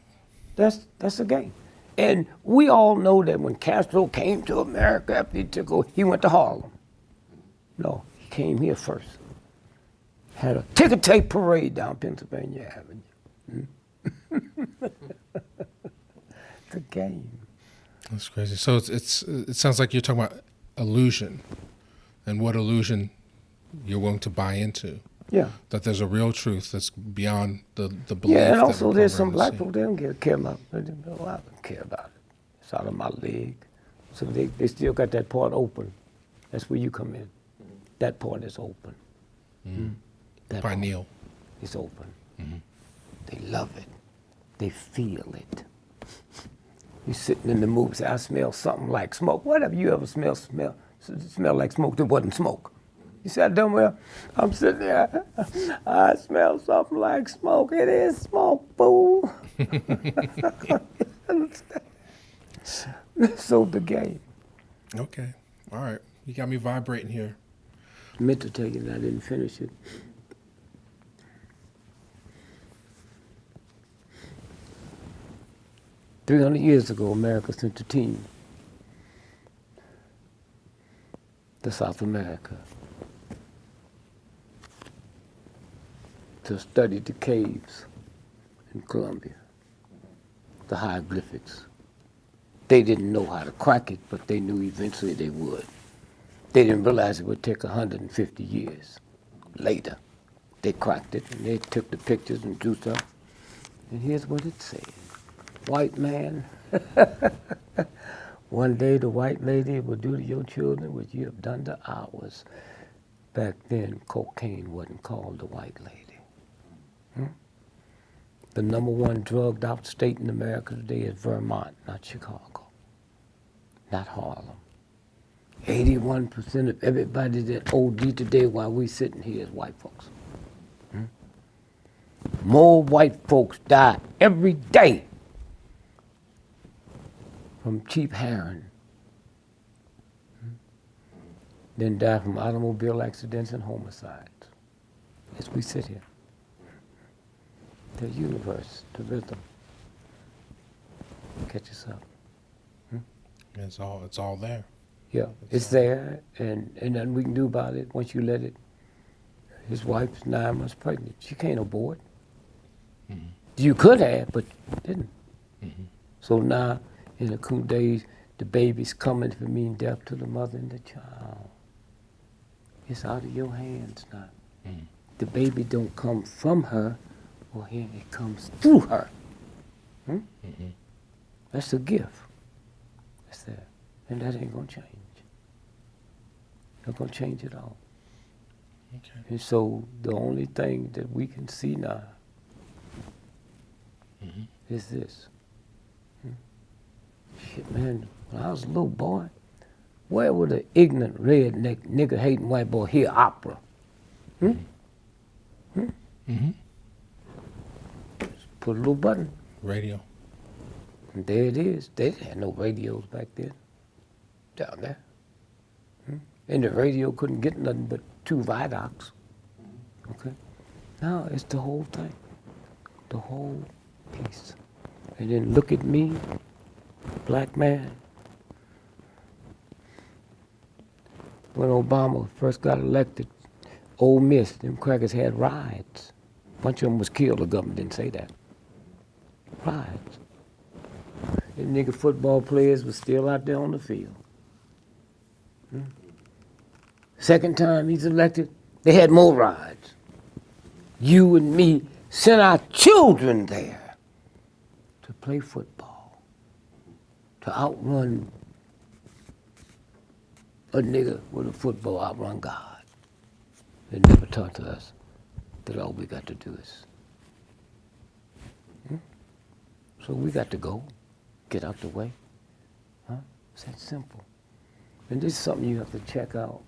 That's the game. And we all know that when Castro came to America after he took over, he went to Harlem. No, he came here first. Had a ticker tape parade down Pennsylvania Avenue. It's a game. That's crazy. So it sounds like you're talking about illusion, and what illusion you're willing to buy into. Yeah. That there's a real truth that's beyond the belief. Yeah, and that also we're there's some programmed black to see. people, they don't care about it. I don't care about it. It's out of my league. So they still got that part open. That's where you come in. That part is open. That part Pineal. is open. They love it. They feel it. You sitting in the movie, say, I smell something like smoke. Whatever you ever smell like smoke that wasn't smoke. You said, I done well. I'm sitting there, I smell something like smoke. It is smoke, fool. So the game. Okay. All right. You got me vibrating here. I meant to tell you that I didn't finish it. $300 years ago, America sent a team to South America to study the caves in Colombia, the hieroglyphics. They didn't know how to crack it, but they knew eventually they would. They didn't realize it would take 150 years. Later, they cracked it, and they took the pictures and drew stuff. And here's what it said. White man, one day the white lady will do to your children what you have done to ours. Back then, cocaine wasn't called the white lady. The number one drugged out state in America today is Vermont, not Chicago, not Harlem. 81% of everybody that OD today while we sitting here is white folks. More white folks die every day from cheap heroin than die from automobile accidents and homicides as we sit here. The universe, the rhythm, catch us up. It's all there. Yeah, it's there, and nothing we can do about it once you let it. His wife's 9 months pregnant. She can't abort. Mm-hmm. You could have, but didn't. Mm-hmm. So now, in a few days, the baby's coming to mean death to the mother and the child. It's out of your hands now. Mm-hmm. The baby don't come from her, or here it comes through her. Mm-hmm. That's a gift. That's there. And that ain't gonna change. Not gonna change at all. Okay. And so the only thing that we can see now is this. Shit, man, when I was a little boy, where would an ignorant, redneck, nigger-hating white boy hear opera? Mm-hmm. Just put a little button, Radio. and there it is. They didn't have no radios back then, down there. And the radio couldn't get nothing but 2 viaducts. Okay? Now it's the whole thing, the whole piece. And then look at me, black man. When Obama first got elected, Ole Miss, them crackers had riots. A bunch of them was killed, the government didn't say that. Riots. Them nigga football players was still out there on the field. Second time he's elected, they had more riots. You and me sent our children there to play football, to outrun a nigga with a football, outrun God. They never taught to us that all we got to do is. So we got to go, get out the way. It's that simple. And this is something you have to check out.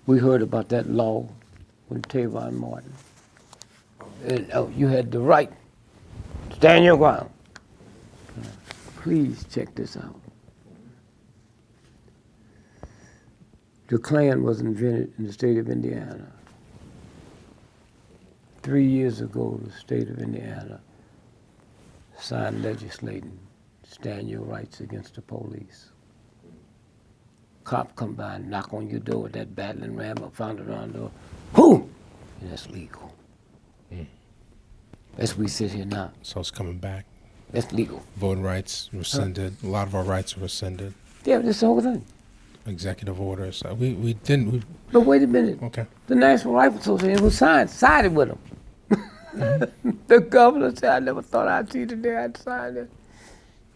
We heard about that law with Trayvon Martin. And you had the right to stand your ground. Please check this out. The Klan was invented in the state of Indiana. 3 years ago, the state of Indiana signed legislating, stand your rights against the police. Cop come by and knock on your door with that battling ram or found it around the door. Who? And that's legal. As we sit here now. So it's coming back. That's legal. Voting rights rescinded. A lot of our rights are rescinded. Yeah, that's the whole thing. Executive orders. We didn't. But wait a minute. Okay. The National Rifle Association was sided with them. The governor said, I never thought I'd see the day I'd sign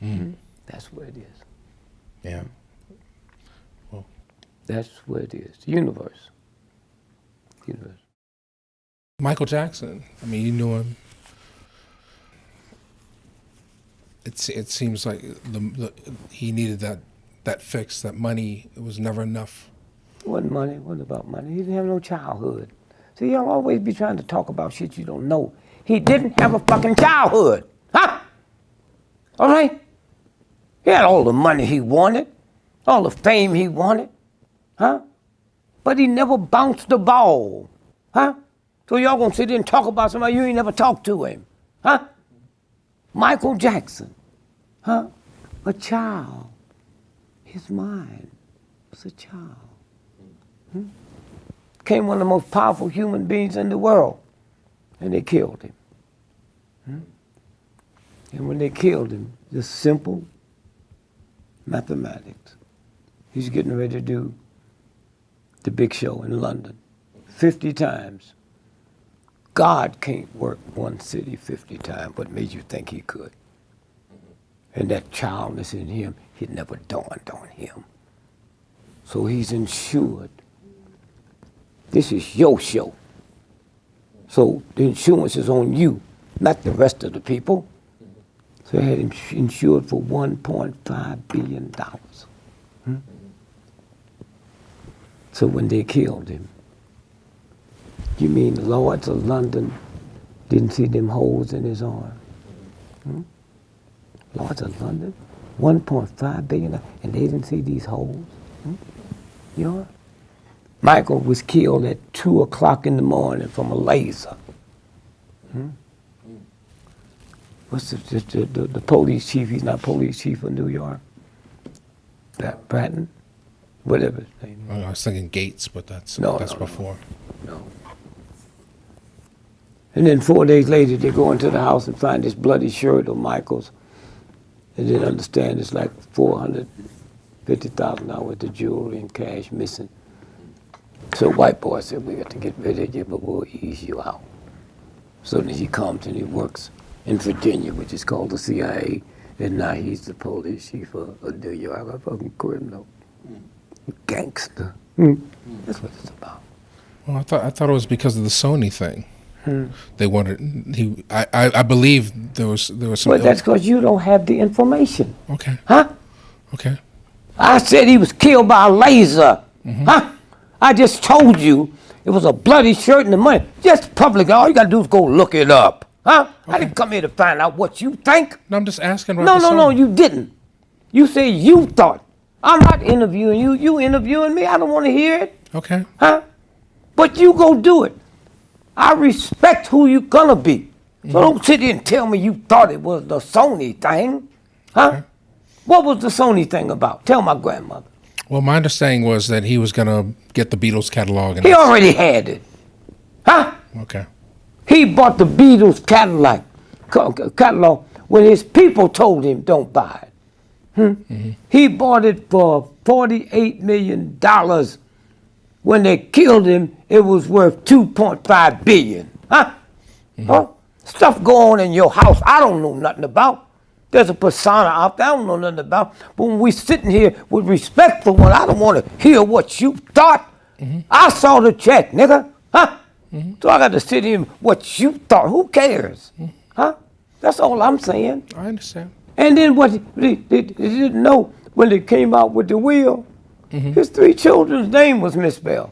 it. That's where it is. Yeah. Well. That's where it is. The universe. Universe. Michael Jackson. I mean, you knew him. It seems like he needed that fix. That money, it was never enough. It wasn't money. It wasn't about money. He didn't have no childhood. See, y'all always be trying to talk about shit you don't know. He didn't have a fucking childhood. Huh? All right? He had all the money he wanted, all the fame he wanted. Huh? But he never bounced the ball. Huh? So y'all gonna sit there and talk about somebody you ain't never talked to him. Huh? Michael Jackson. Huh? A child. His mind was a child. Became one of the most powerful human beings in the world. And they killed him. And when they killed him, just simple mathematics. He's getting ready to do the big show in London 50 times. God can't work one city 50 times. What made you think he could? And that childness in him, It never dawned on him. So he's insured. This is your show. So the insurance is on you, not the rest of the people. So they had him insured for $1.5 billion. So when they killed him, you mean the Lords of London didn't see them holes in his arm? Lords of London, $1.5 billion, and they didn't see these holes? You know? Michael was killed at 2 o'clock in the morning from a laser. What's the police chief? He's not police chief of New York. Bratton? Whatever his name is. I was thinking Gates, but that's before. No. And then 4 days later, they go into the house and find this bloody shirt of Michael's. And then understand it's like $450,000 worth of jewelry and cash missing. So white boy said, we got to get rid of you, but we'll ease you out. So then he comes and he works in Virginia, which is called the CIA, and now he's the police chief of New York, a fucking criminal. Gangster. That's what it's about. Well, I thought it was because of the Sony thing. They wanted I believe there was some. Well, that's because you don't have the information. Okay. Huh? Okay. I said he was killed by a laser. Huh? I just told you it was a bloody shirt and the money. Just public. All you gotta do is go look it up. Huh? Okay. I didn't come here to find out what you think. No, I'm just asking about No, you didn't. You say you thought. I'm not interviewing you. You interviewing me. I don't want to hear it. Okay. Huh? But you go do it. I respect who you gonna be. So don't sit here and tell me you thought it was the Sony thing. Huh? Okay. What was the Sony thing about? Tell my grandmother. Well, my understanding was that he was going to get the Beatles catalog. And He already had it. Huh? Okay. He bought the Beatles catalog when his people told him don't buy it. He bought it for $48 million. When they killed him, it was worth $2.5 billion. Huh? Huh? Stuff go on in your house I don't know nothing about. There's a persona out there I don't know nothing about. But when we sitting here with respect for one, I don't want to hear what you thought. I saw the check, nigga. Huh? So I got to sit here and what you thought. Who cares? Huh? That's all I'm saying. I understand. And then what they didn't know when they came out with the will, his 3 children's name was misspelled.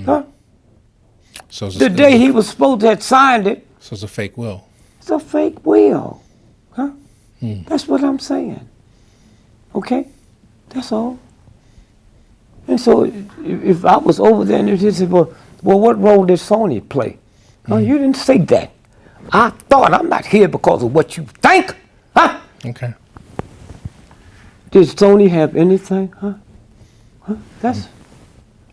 Huh? So The day he was supposed to have signed it, So it's a fake will. it's a fake will. Huh? That's what I'm saying. Okay? That's all. And so if I was over there and they said, well, what role did Sony play? No, you didn't say that. I thought I'm not here because of what you think. Huh? Okay. Did Sony have anything? Huh? That's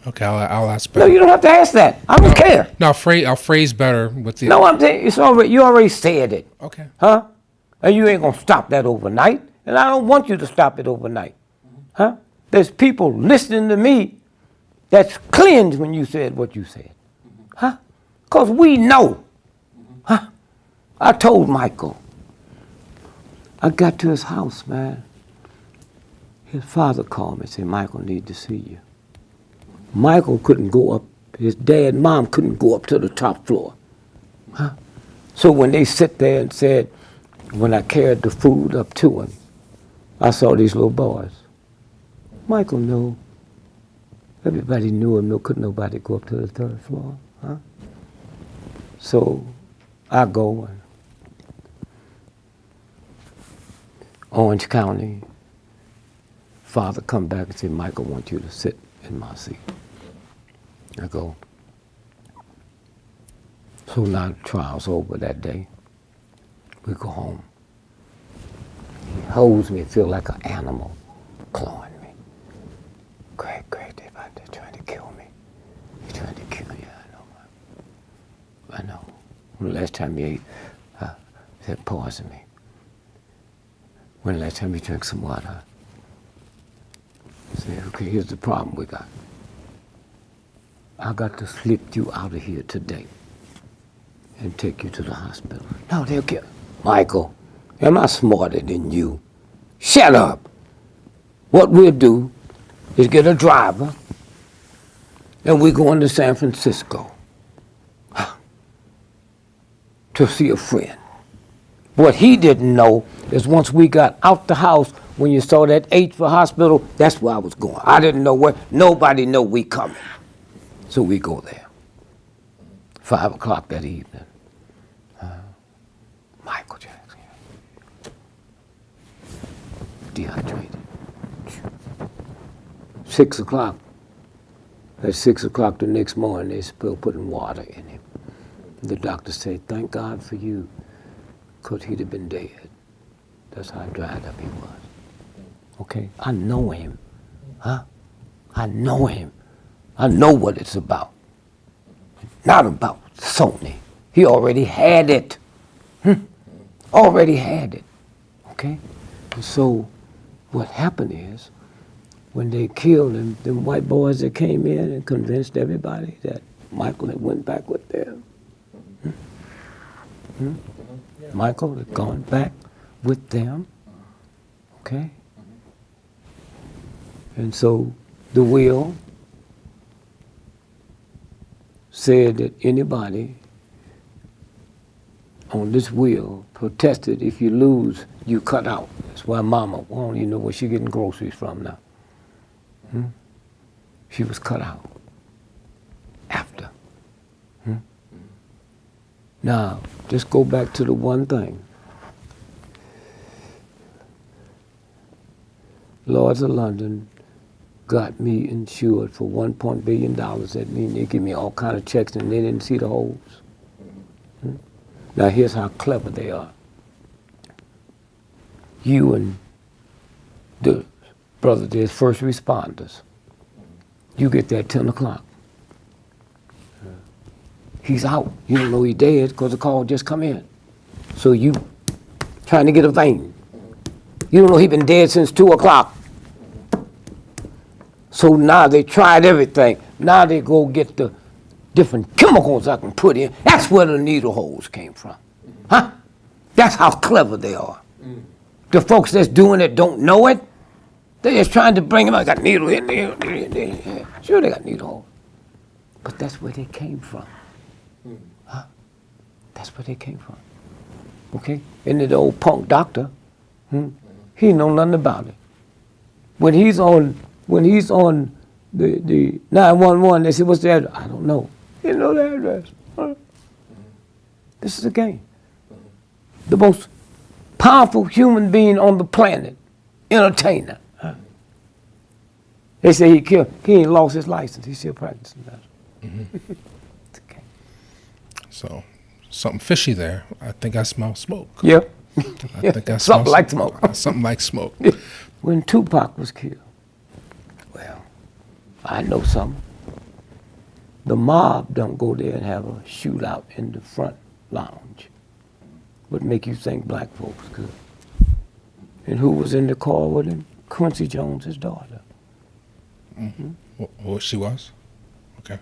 Okay, I'll ask no. better. You don't have to ask that. I don't care. No, I'll phrase better with the. No, I'm saying it's already. You already said it, Okay. huh? And you ain't gonna stop that overnight. And I don't want you to stop it overnight, huh? There's people listening to me that's cleansed when you said what you said, huh? Cause we know, huh? I told Michael. I got to his house, man. His father called me and said, Michael need to see you. Michael couldn't go up, his dad and mom couldn't go up to the top floor. Huh? So when they sit there and said, when I carried the food up to him, I saw these little boys. Michael knew. Everybody knew him, couldn't nobody go up to the 3rd floor. Huh? So I go and Orange County, father come back and say, Michael wants you to sit in my seat. I go. So now the trial's over that day. We go home. He holds me, feel like an animal, clawing me. Greg, they're trying to kill me. They're trying to kill you, I know. When the last time you ate, said, poison me. When the last time you drank some water? I said, okay, here's the problem we got. I got to slip you out of here today and take you to the hospital. No, they'll kill. Michael, am I smarter than you? Shut up. what we'll do is get a driver, and we're going to San Francisco to see a friend. What he didn't know is once we got out the house, when you saw that H for hospital, that's where I was going. I didn't know where. Nobody know we coming. So we go there. 5 o'clock that evening. Michael Jackson. Dehydrated. 6 o'clock. At 6 o'clock the next morning, they still putting water in him. The doctor said, thank God for you, because he'd have been dead. That's how dried up he was. Okay? I know him. Huh? I know him. I know what it's about. Not about Sony. He already had it. Already had it. Okay? And so what happened is, when they killed him, them white boys that came in and convinced everybody that Michael had went back with them. Michael had gone back with them. Okay? And so the will said that anybody on this will protested, if you lose, you cut out. That's why Mama, we don't even know where she getting groceries from now. She was cut out after. Now, just go back to the one thing. Lords of London got me insured for $1 billion. That means they give me all kind of checks and they didn't see the holes. Now here's how clever they are. You and the brother, there's first responders. You get there at 10 o'clock. He's out. You don't know he's dead because the call just come in. So you trying to get a vein. You don't know he's been dead since 2 o'clock. So now they tried everything. Now they go get the different chemicals I can put in. That's where the needle holes came from. Huh? That's how clever they are. The folks that's doing it don't know it. They're just trying to bring them out. Got needle in there. Sure, they got needle holes. But that's where they came from. Huh? That's where they came from. Okay? And the old punk doctor, he know nothing about it. When he's on the 911, they said, what's the address? I don't know. He didn't know the address. Huh? This is a game. The most powerful human being on the planet, entertainer. Huh? They say he ain't lost his license. He's still practicing that. It's okay. So, something fishy there. I think I smell smoke. Yep. I think I smell something like smoke. Something like smoke. When Tupac was killed, well, I know something. The mob don't go there and have a shootout in the front lounge. Would make you think black folks could. And who was in the car with him? Quincy Jones' daughter. Well, she was? Okay.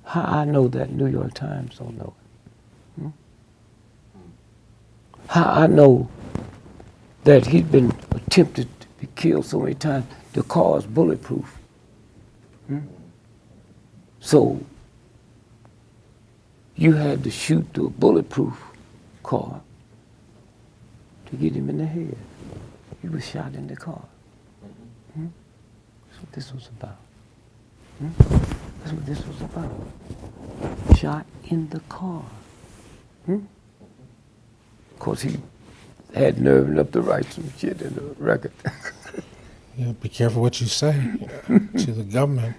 How I know that New York Times don't know it? How I know that he'd been attempted to be killed so many times, the car is bulletproof. So you had to shoot through a bulletproof car to get him in the head. He was shot in the car. That's what this was about. That's what this was about. Shot in the car. Of course, he had nerve enough to write some shit in the record. Yeah, be careful what you say to the government.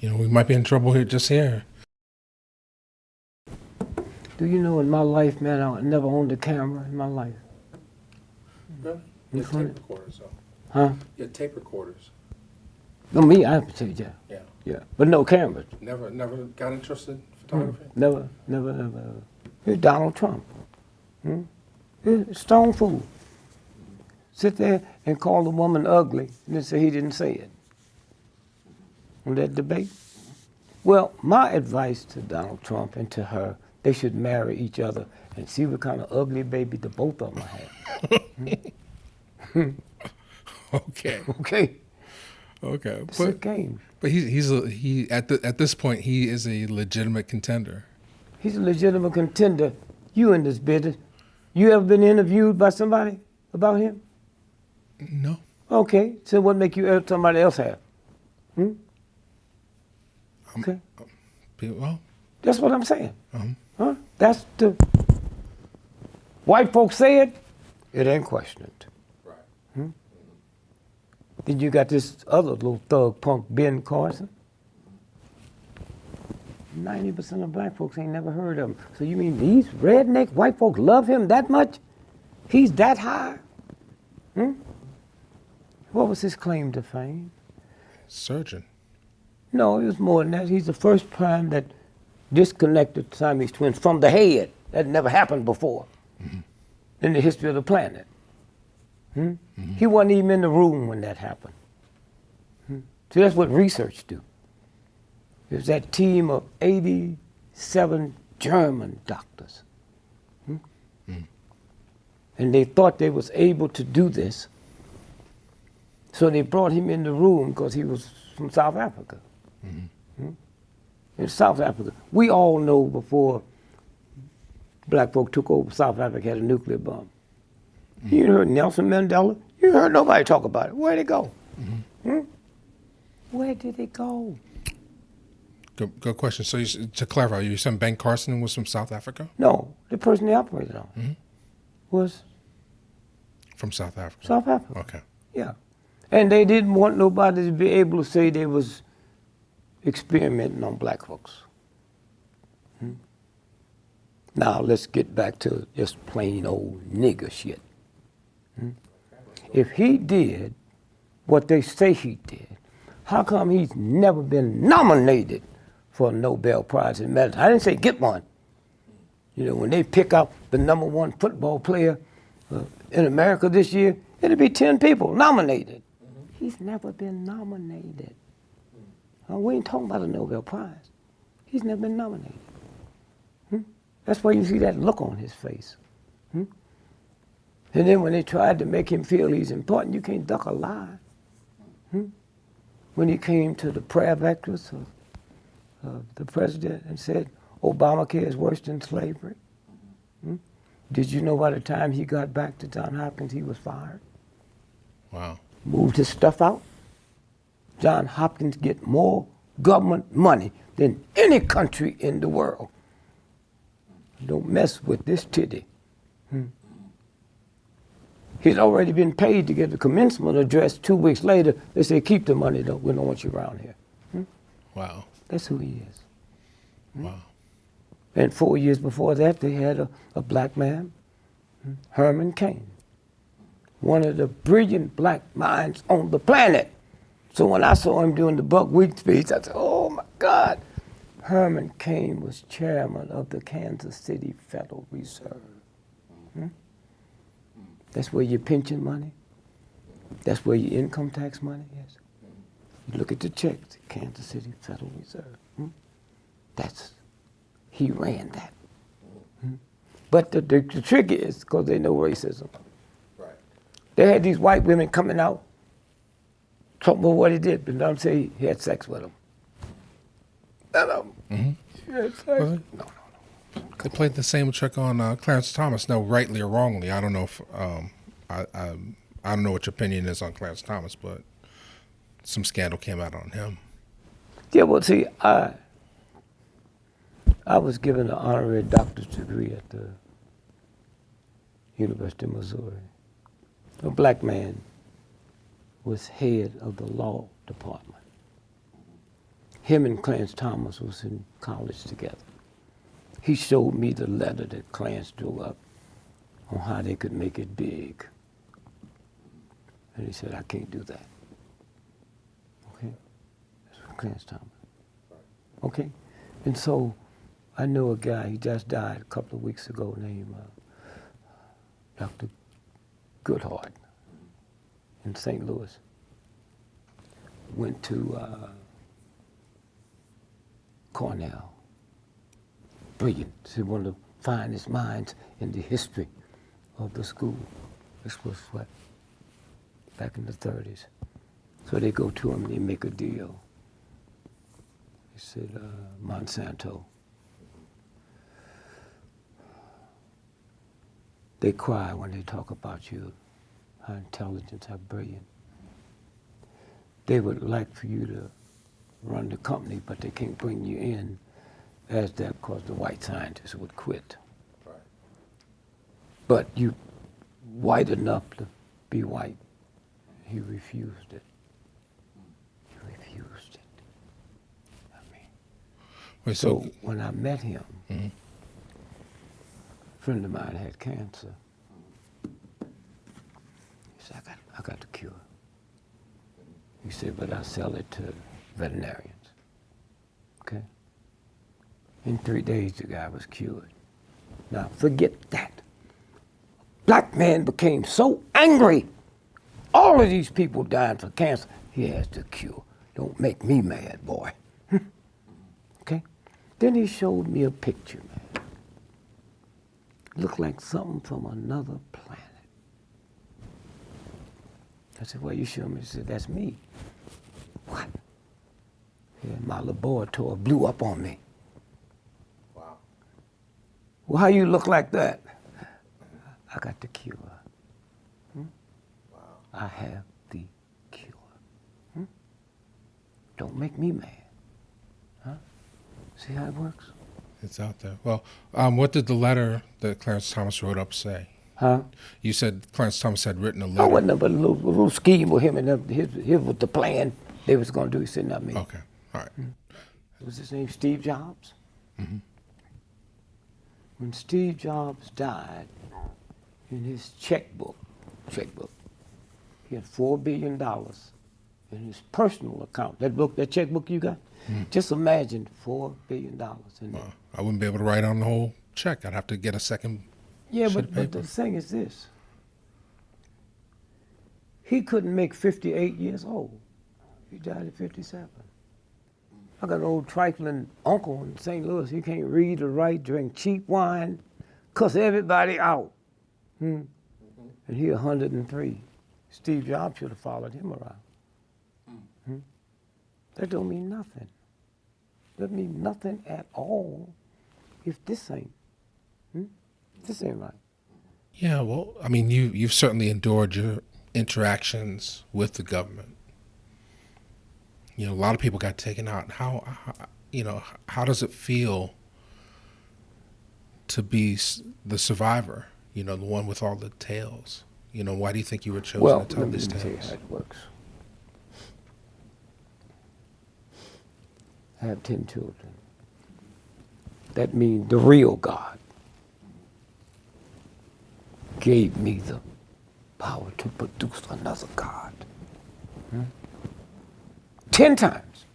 We might be in trouble here, just here. Do you know in my life, man, I never owned a camera in my life. Really? You You funny? tape recorders, though. Huh? You had tape recorders. No, me, I have to say, yeah. Yeah. Yeah, but no cameras. Never got interested in photography? Never. Here's Donald Trump. Here's Stone Fool. Sit there and call a woman ugly and then say he didn't say it. On that debate. Well, my advice to Donald Trump and to her, they should marry each other and see what kind of ugly baby the both of them have. Okay. Okay, Okay. it's a game. But he at this point he is a legitimate contender. He's a legitimate contender. You in this business. You ever been interviewed by somebody about him? No. Okay, so what make you somebody else have? Okay, Well, that's what I'm saying. Uh-huh. Huh? That's the white folks say it. It ain't questioned. right. Then you got this other little thug punk, Ben Carson. 90% of black folks ain't never heard of him. So you mean these redneck white folks love him that much? He's that high? What was his claim to fame? Surgeon. No, it was more than that. He's the first prime that disconnected Siamese twins from the head. That never happened before in the history of the planet. He wasn't even in the room when that happened. So that's what research do. It was that team of 87 German doctors. And they thought they was able to do this. So they brought him in the room because he was from South Africa. In South Africa, we all know before black folk took over, South Africa had a nuclear bomb. You heard Nelson Mandela? You heard nobody talk about it. Where'd it go? Where did it go? Good question. So to clarify, you said Ben Carson was from South Africa? No, the person they operated on was From South Africa. South Africa. Okay. Yeah. And they didn't want nobody to be able to say they was experimenting on black folks. Now let's get back to just plain old nigger shit. If he did what they say he did, how come he's never been nominated for a Nobel Prize in medicine? I didn't say get one. You know, when they pick out the #1 football player in America this year, it'll be 10 people nominated. He's never been nominated. We ain't talking about a Nobel Prize. He's never been nominated. That's why you see that look on his face. And then when they tried to make him feel he's important, you can't duck a lie. When he came to the prayer vectors of the president and said, Obamacare is worse than slavery. Did you know by the time he got back to Johns Hopkins, he was fired? Wow. Moved his stuff out. Johns Hopkins get more government money than any country in the world. Don't mess with this titty. He's already been paid to give the commencement address. 2 weeks later, they say, keep the money, though. We don't want you around here. Wow. That's who he is. Wow. And 4 years before that, they had a black man, Herman Cain, one of the brilliant black minds on the planet. So when I saw him doing the buckwheat speech, I said, oh my God. Herman Cain was chairman of the Kansas City Federal Reserve. That's where your pension money, that's where your income tax money is. You look at the checks, Kansas City Federal Reserve. He ran that. But the trick is, because they know racism. Right. They had these white women coming out, talking about what he did, but don't say he had sex with them. None of them. He had sex. Really? No. They played the same trick on Clarence Thomas. No, rightly or wrongly. I don't know if I don't know what your opinion is on Clarence Thomas, but some scandal came out on him. Yeah, well, see, I was given an honorary doctorate degree at the University of Missouri. A black man was head of the law department. Him and Clarence Thomas was in college together. He showed me the letter that Clarence drew up on how they could make it big. And he said, I can't do that. Okay? That's from Clarence Thomas. Okay? And so I know a guy, he just died a couple of weeks ago, named Dr. Goodhart in St. Louis. Went to Cornell. brilliant. He's one of the finest minds in the history of the school. This was what? Back in the 30s. So they go to him, they make a deal. He said, Monsanto. They cry when they talk about you, how intelligent, how brilliant. They would like for you to run the company, but they can't bring you in as that because the white scientists would quit. Right. But you white enough to be white. He refused it. He refused it. I mean, Wait, so when I met him, mm-hmm. a friend of mine had cancer. He said, I got the cure. He said, but I sell it to veterinarians. Okay? In 3 days, the guy was cured. Now, forget that. Black man became so angry. All of these people dying for cancer. He has the cure. Don't make me mad, boy. Okay? Then he showed me a picture, man. Looked like something from another planet. I said, well, you show me? He said, that's me. What? Yeah, my laboratory blew up on me. Wow. Well, how you look like that? I got the cure. Wow. I have the cure. Don't make me mad. Huh? See how it works? It's out there. Well, what did the letter that Clarence Thomas wrote up say? Huh? You said Clarence Thomas had written a I letter. wasn't but a little scheme with him, and here was the plan they was going to do. He said, not me. Okay. All right. Was his name Steve Jobs? Mm-hmm. When Steve Jobs died, in his checkbook, he had $4 billion in his personal account. That checkbook you got? Mm-hmm. Just imagine $4 billion in there. Wow. I wouldn't be able to write on the whole check. I'd have to get a second. Yeah, sheet of but paper. the thing is this. He couldn't make 58 years old. He died at 57. I got an old trifling uncle in St. Louis. He can't read or write, drink cheap wine, cuss everybody out. And he 103. Steve Jobs should have followed him around. That don't mean nothing. That mean nothing at all if this ain't. This ain't right. Yeah, well, I mean, you've certainly endured your interactions with the government. You know, a lot of people got taken out. How does it feel to be the survivor? You know, the one with all the tales. You know, why do you think you were chosen to tell let me these tell you tales? how it works. I have 10 children. That means the real God gave me the power to produce another God. 10 times.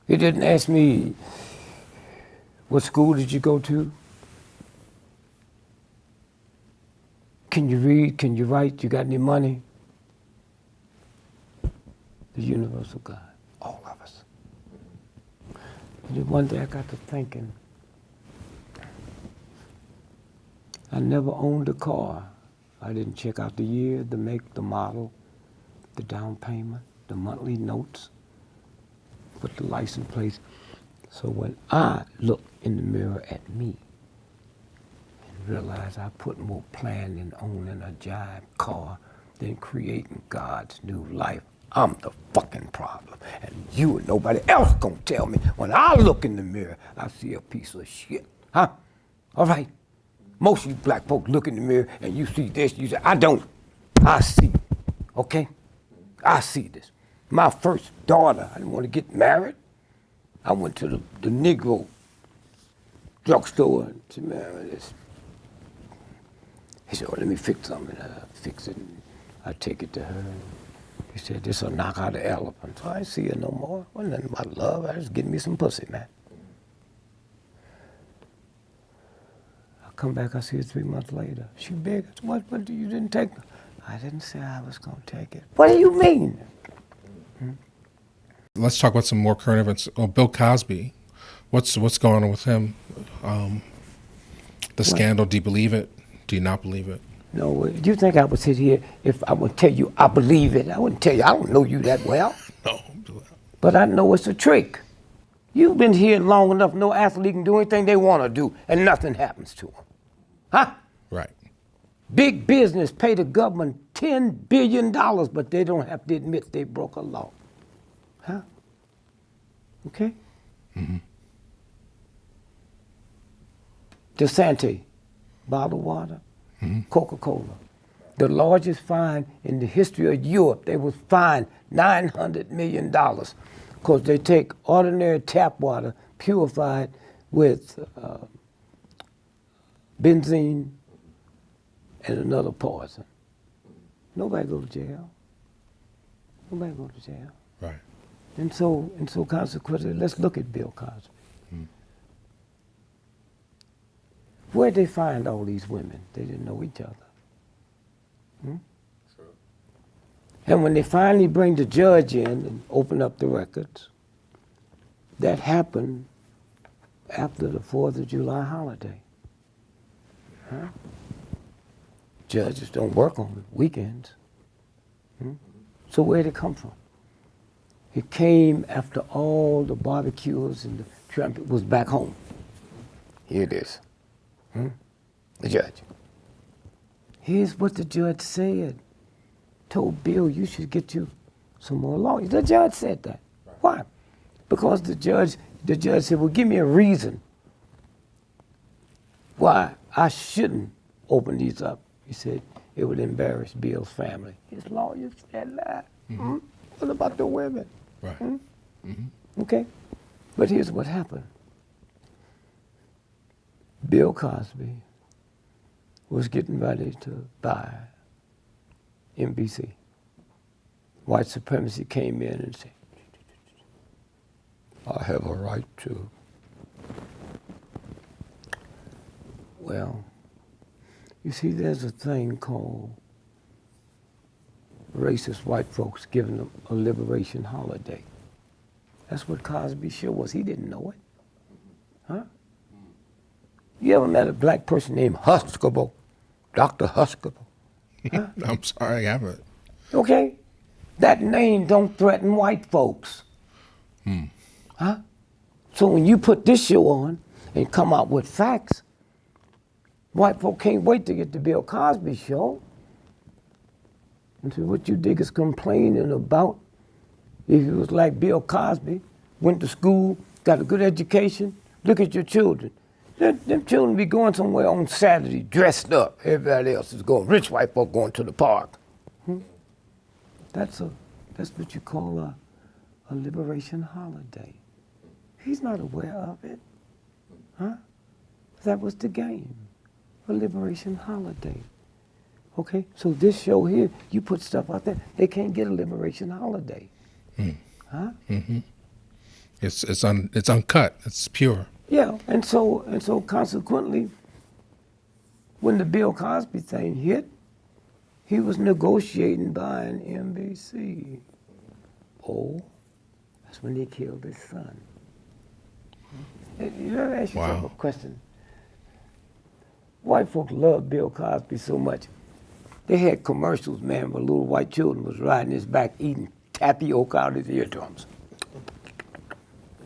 He didn't ask me, what school did you go to? Can you read? Can you write? You got any money? The universal God, all of us. And then one day I got to thinking, I never owned a car. I didn't check out the year, the make, the model, the down payment, the monthly notes, put the license plate. So when I look in the mirror at me and realize I put more plan in owning a giant car than creating God's new life, I'm the fucking problem. And you and nobody else gonna tell me when I look in the mirror, I see a piece of shit. Huh? All right. Most of you black folks look in the mirror and you see this, you say, I don't. I see. Okay? I see this. My first daughter, I didn't want to get married. I went to the Negro drugstore and said, man, this. He said, oh, let me fix something. I fix it and I take it to her. He said, this'll knock out the elephant. So I didn't see her no more. Wasn't nothing about love. I was just getting me some pussy, man. I come back, I see her 3 months later. She big. I said, what you didn't take her? I didn't say I was gonna take it. What do you mean? Let's talk about some more current events. Well, Bill Cosby What's going on with him? The scandal. Do you believe it? Do you not believe it? No, do you think I would sit here if I would tell you I believe it? I wouldn't tell you. I don't know you that well. No. But I know it's a trick. You've been here long enough, no athlete can do anything they want to do, and nothing happens to them. Huh? Right. Big business pay the government $10 billion, but they don't have to admit they broke a law. Huh? Okay? Mm-hmm. DeSantis, bottled water, Mm-hmm. Coca-Cola. The largest fine in the history of Europe. They was fined $900 million because they take ordinary tap water purified with benzene and another poison. Nobody go to jail. Nobody go to jail. Right. And so consequently, let's look at Bill Cosby. Where'd they find all these women? They didn't know each other. And when they finally bring the judge in and open up the records, that happened after the 4th of July holiday. Huh? Judges don't work on weekends. So where'd it come from? It came after all the barbecues and the trumpet was back home. Here it is. The judge. Here's what the judge said. Told Bill, you should get you some more lawyers. The judge said that. Right. Why? Because the judge said, well, give me a reason why I shouldn't open these up. He said it would embarrass Bill's family. His lawyer said that. What about the women? Right. Okay? But here's what happened. Bill Cosby was getting ready to buy NBC. White supremacy came in and said, I have a right to. Well, you see, there's a thing called racist white folks giving them a liberation holiday. That's what Cosby's show was. He didn't know it. Huh? You ever met a black person named Huxtable? Dr. Huxtable? Huh? I'm sorry, I haven't. Okay? That name don't threaten white folks. Huh? So when you put this show on and come out with facts, white folk can't wait to get the Bill Cosby show. And so what you dig is complaining about, if you was like Bill Cosby, went to school, got a good education, look at your children. Them children be going somewhere on Saturday dressed up. Everybody else is going, rich white folk going to the park. That's what you call a liberation holiday. He's not aware of it. Huh? That was the game, a liberation holiday. Okay, so this show here, you put stuff out there, they can't get a liberation holiday. Huh? It's uncut. It's pure. Yeah, and so consequently, when the Bill Cosby thing hit, he was negotiating buying NBC. Oh, that's when they killed his son. You ever ask yourself a question? White folks love Bill Cosby so much. They had commercials, man, where little white children was riding his back eating tapioca out of his eardrums.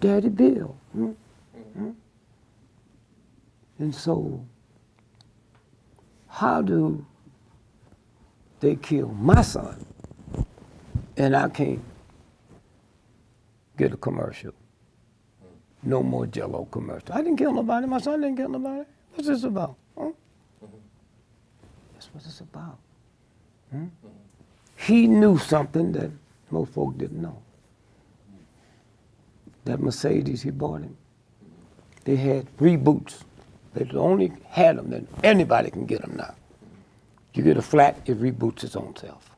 Daddy Bill. And so, how do they kill my son and I can't get a commercial? No more Jell-O commercial. I didn't kill nobody. My son didn't kill nobody. What's this about? That's what it's about. He knew something that most folk didn't know. That Mercedes he bought him, they had reboots. They only had them, then anybody can get them now. You get a flat, it reboots its own self.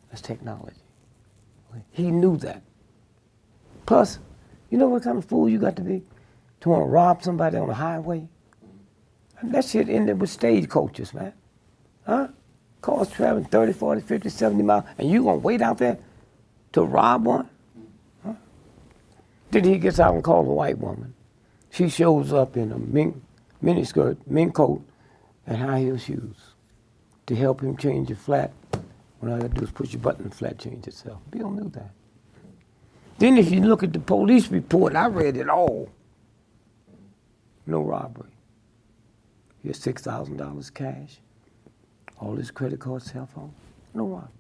That's technology. He knew that. Plus, you know what kind of fool you got to be to want to rob somebody on the highway? And that shit ended with stagecoaches, man. Huh? Cars traveling 30, 40, 50, 70 miles, and you gonna wait out there to rob one? Huh? Then he gets out and calls a white woman. She shows up in a mini skirt, mink coat, and high heel shoes to help him change your flat. When all you gotta do is push your button and the flat change itself. Bill knew that. Then if you look at the police report, I read it all. No robbery. Here's $6,000 cash. All his credit cards, cell phone. No robbery.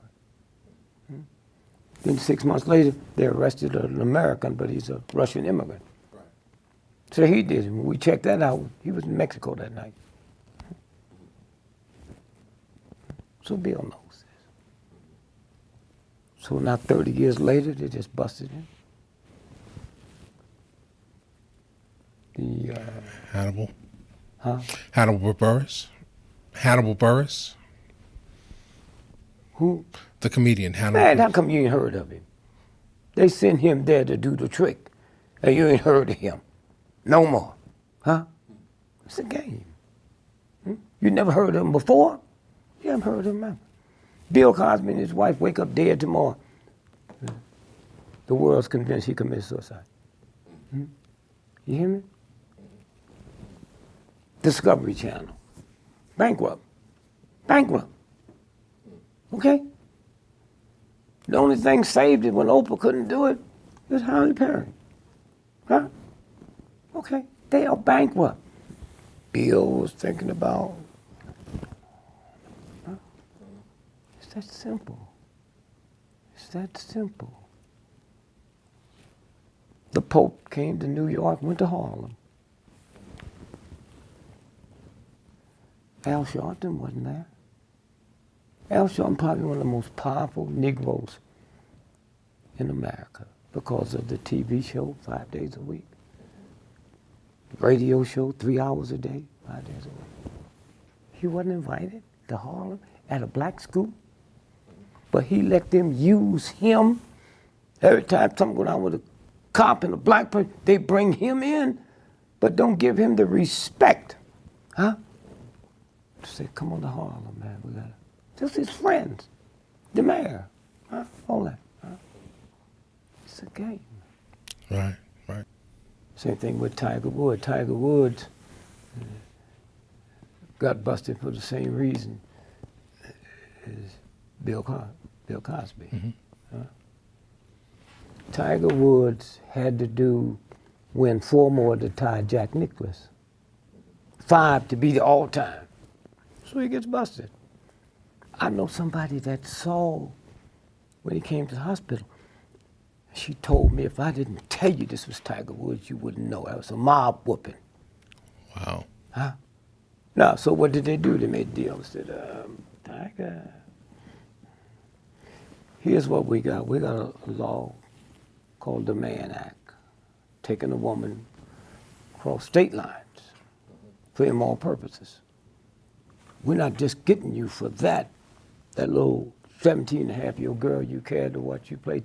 Then 6 months later, they arrested an American, but he's a Russian immigrant. Right. So he did. When we checked that out, he was in Mexico that night. So Bill knows this. So now 30 years later, they just busted him. The Hannibal. huh? Hannibal Buress. Hannibal Buress. Who? The comedian Hannibal. Man, how come you ain't heard of him? They sent him there to do the trick, and you ain't heard of him. No more. Huh? It's a game. You never heard of him before? You haven't heard of him, man. Bill Cosby and his wife wake up dead tomorrow. The world's convinced he committed suicide. You hear me? Discovery Channel. Bankrupt. Bankrupt. Okay? The only thing saved it when Oprah couldn't do it was Halle Berry. Huh? Okay. They are bankrupt. Bill was thinking about. Huh? It's that simple. It's that simple. The Pope came to New York, went to Harlem. Al Sharpton wasn't there. Al Sharpton probably one of the most powerful Negroes in America because of the TV show 5 days a week. Radio show 3 hours a day, 5 days a week. He wasn't invited to Harlem at a black school, but he let them use him. Every time something go down with a cop and a black person, they bring him in, but don't give him the respect. Huh? Say, come on to Harlem, man. We gotta. Just his friends, the mayor, huh? All that. Huh? It's a game. Right, right. Same thing with Tiger Woods. Tiger Woods got busted for the same reason as Bill Cosby. Mm-hmm. Huh? Tiger Woods had to win 4 more to tie Jack Nicklaus. 5 to be the all-time. So he gets busted. I know somebody that saw when he came to the hospital. She told me if I didn't tell you this was Tiger Woods, you wouldn't know. That was a mob whooping. Wow. Huh? Now, so what did they do? They made deals. They said, Tiger, here's what we got. We got a law called the Mann Act, taking a woman across state lines for immoral purposes. We're not just getting you for that little 17-and-a-half-year-old girl you cared to watch you play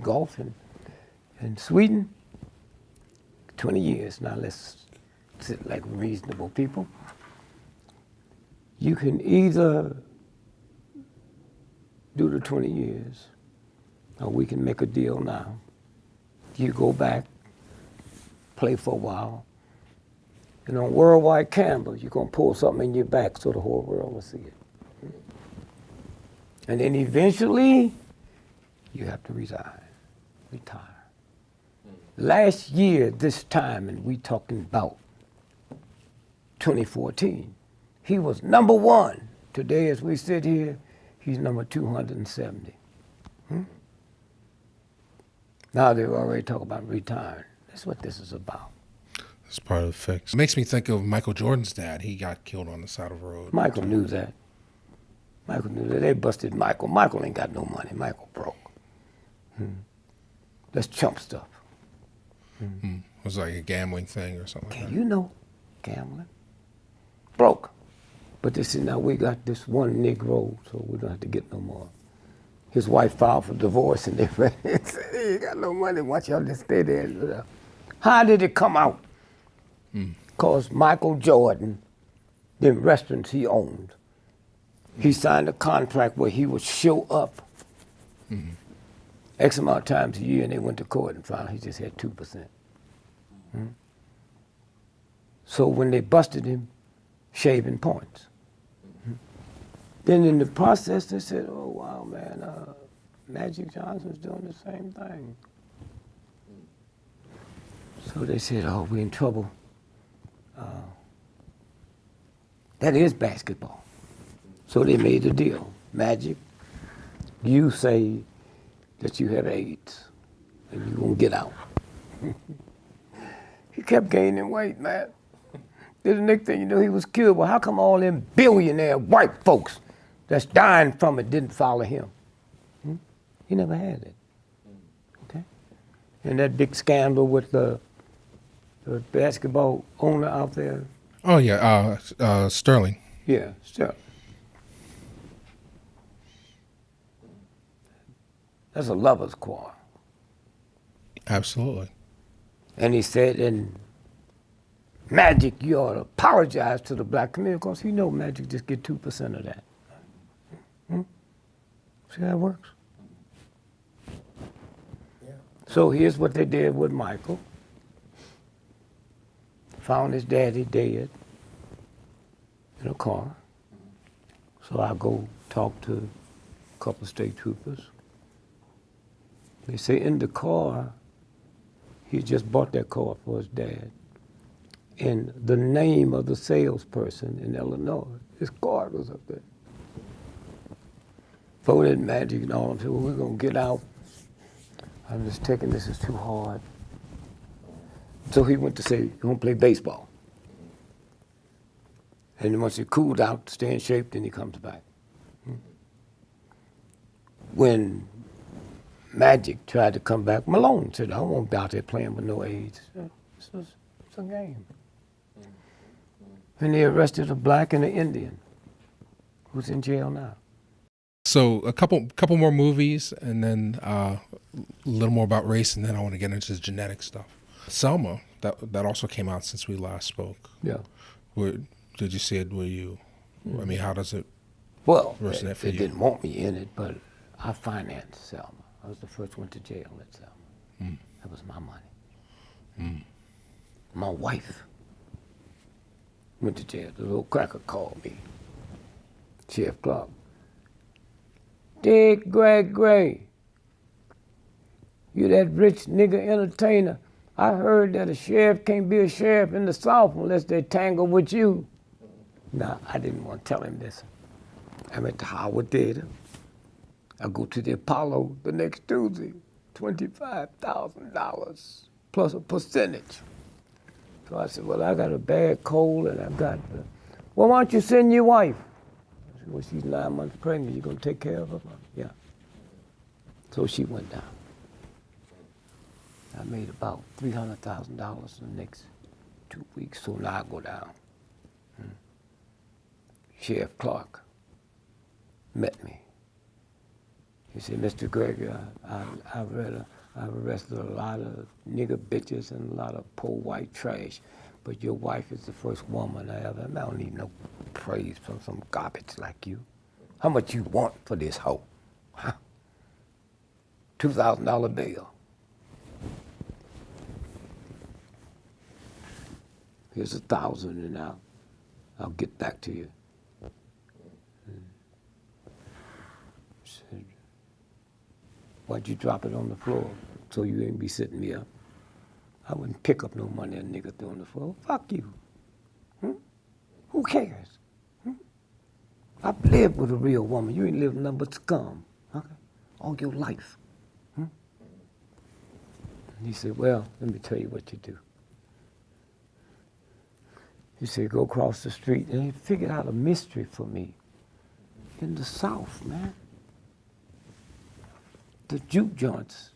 golf in Sweden. 20 years. Now let's sit like reasonable people. You can either do the 20 years, or we can make a deal now. You go back, play for a while, and on worldwide camera, you're going to pull something in your back so the whole world will see it. And then eventually, you have to resign, retire. Last year, this time, and we talking about 2014, he was number 1. Today, as we sit here, he's number 270. Now they've already talked about retiring. That's what this is about. It's part of the fix. It makes me think of Michael Jordan's dad. He got killed on the side of the road. Michael knew that. Michael knew that. They busted Michael. Michael ain't got no money. Michael broke. That's chump stuff. It was like a gambling thing or something like that. You know, gambling. Broke. But they said, now we got this one Negro, so we don't have to get no more. His wife filed for divorce, and they said, he ain't got no money. Why y'all just stay there? How did it come out? Because Michael Jordan, the restaurants he owned, he signed a contract where he would show up X amount of times a year, and they went to court and found he just had 2%. So when they busted him, shaving points. Then in the process, they said, oh, wow, man, Magic Johnson's doing the same thing. So they said, oh, we're in trouble. That is basketball. So they made a deal. Magic, you say that you have AIDS and you won't get out. He kept gaining weight, man. Then the next thing you know, he was killed. Well, how come all them billionaire white folks that's dying from it didn't follow him? He never had it. Okay? And that big scandal with the basketball owner out there. Oh yeah, Sterling. Yeah, sure. That's a lover's quarrel. Absolutely. And he said, in Magic, you ought to apologize to the black community, because he know Magic just get 2% of that. See how it works? Yeah. So here's what they did with Michael. Found his daddy dead in a car. So I go talk to a couple of state troopers. They say in the car, he just bought that car for his dad. And the name of the salesperson in Illinois, his card was up there. Voted Magic and all. I said, well, we're going to get out. I'm just taking this, is too hard. So he went to say, you want to play baseball. And then once he cooled out, stay in shape, then he comes back. When Magic tried to come back, Malone said, I won't be out there playing with no AIDS. It's a game. And they arrested a black and an Indian who's in jail now. So a couple more movies, and then a little more about race, and then I want to get into genetic stuff. Selma, that also came out since we last spoke. Yeah. Did you see it? Were you? I mean, how does it? Well, resonate for they you? didn't want me in it, but I financed Selma. I was the first one to jail at Selma. That was my money. My wife went to jail. The little cracker called me, Sheriff Clark. Dick Gregory, you that rich nigga entertainer. I heard that a sheriff can't be a sheriff in the South unless they tangle with you. Now, I didn't want to tell him this. I'm at the Howard Theater. I go to the Apollo the next Tuesday, $25,000 plus a percentage. So I said, well, I got a bad cold and I've got, well, why don't you send your wife? I said, well, she's 9 months pregnant. You gonna take care of her? Yeah. So she went down. I made about $300,000 in the next 2 weeks, so now I go down. Sheriff Clark met me. He said, Mr. Gregory, I've arrested a lot of nigger bitches and a lot of poor white trash, but your wife is the first woman I ever, I don't need no praise from some garbage like you. How much you want for this hoe? Huh? $2,000 bill. Here's 1,000 and I'll get back to you. Said, why'd you drop it on the floor so you ain't be sitting me up? I wouldn't pick up no money a nigga threw on the floor. Fuck you. Who cares? I've lived with a real woman. You ain't lived nothing but scum. Okay? All your life. And he said, well, let me tell you what you do. He said, go across the street. And he figured out a mystery for me. In the South, man. The juke joints,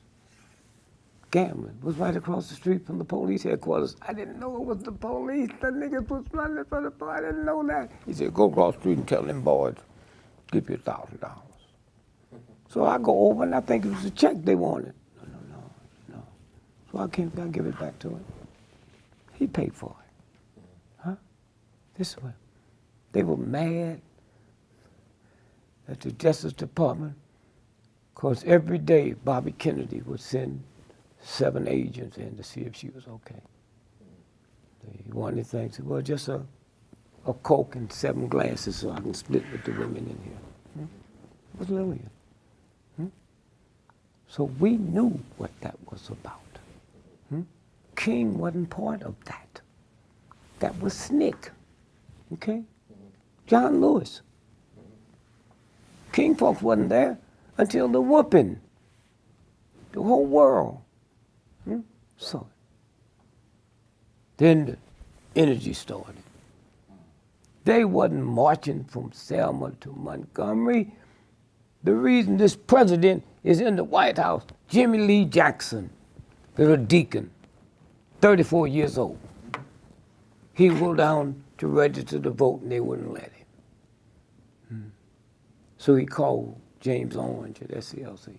gambling, was right across the street from the police headquarters. I didn't know it was the police. The niggas was running for the police. I didn't know that. He said, go across the street and tell them boys, give you $1,000. So I go over and I think it was a check they wanted. No. So I came back and give it back to him. He paid for it. Huh? This way. They were mad at the Justice Department Because every day Bobby Kennedy would send 7 agents in to see if she was okay. One of the things, well, just a Coke and 7 glasses so I can split with the women in here. It was Lillian. So we knew what that was about. King wasn't part of that. That was Snick, okay? John Lewis. King folks wasn't there until the whooping. The whole world saw it. Then the energy started. They wasn't marching from Selma to Montgomery. The reason this president is in the White House, Jimmy Lee Jackson, little deacon, 34 years old. He went down to register to vote and they wouldn't let him. So he called James Orange at SCLC. He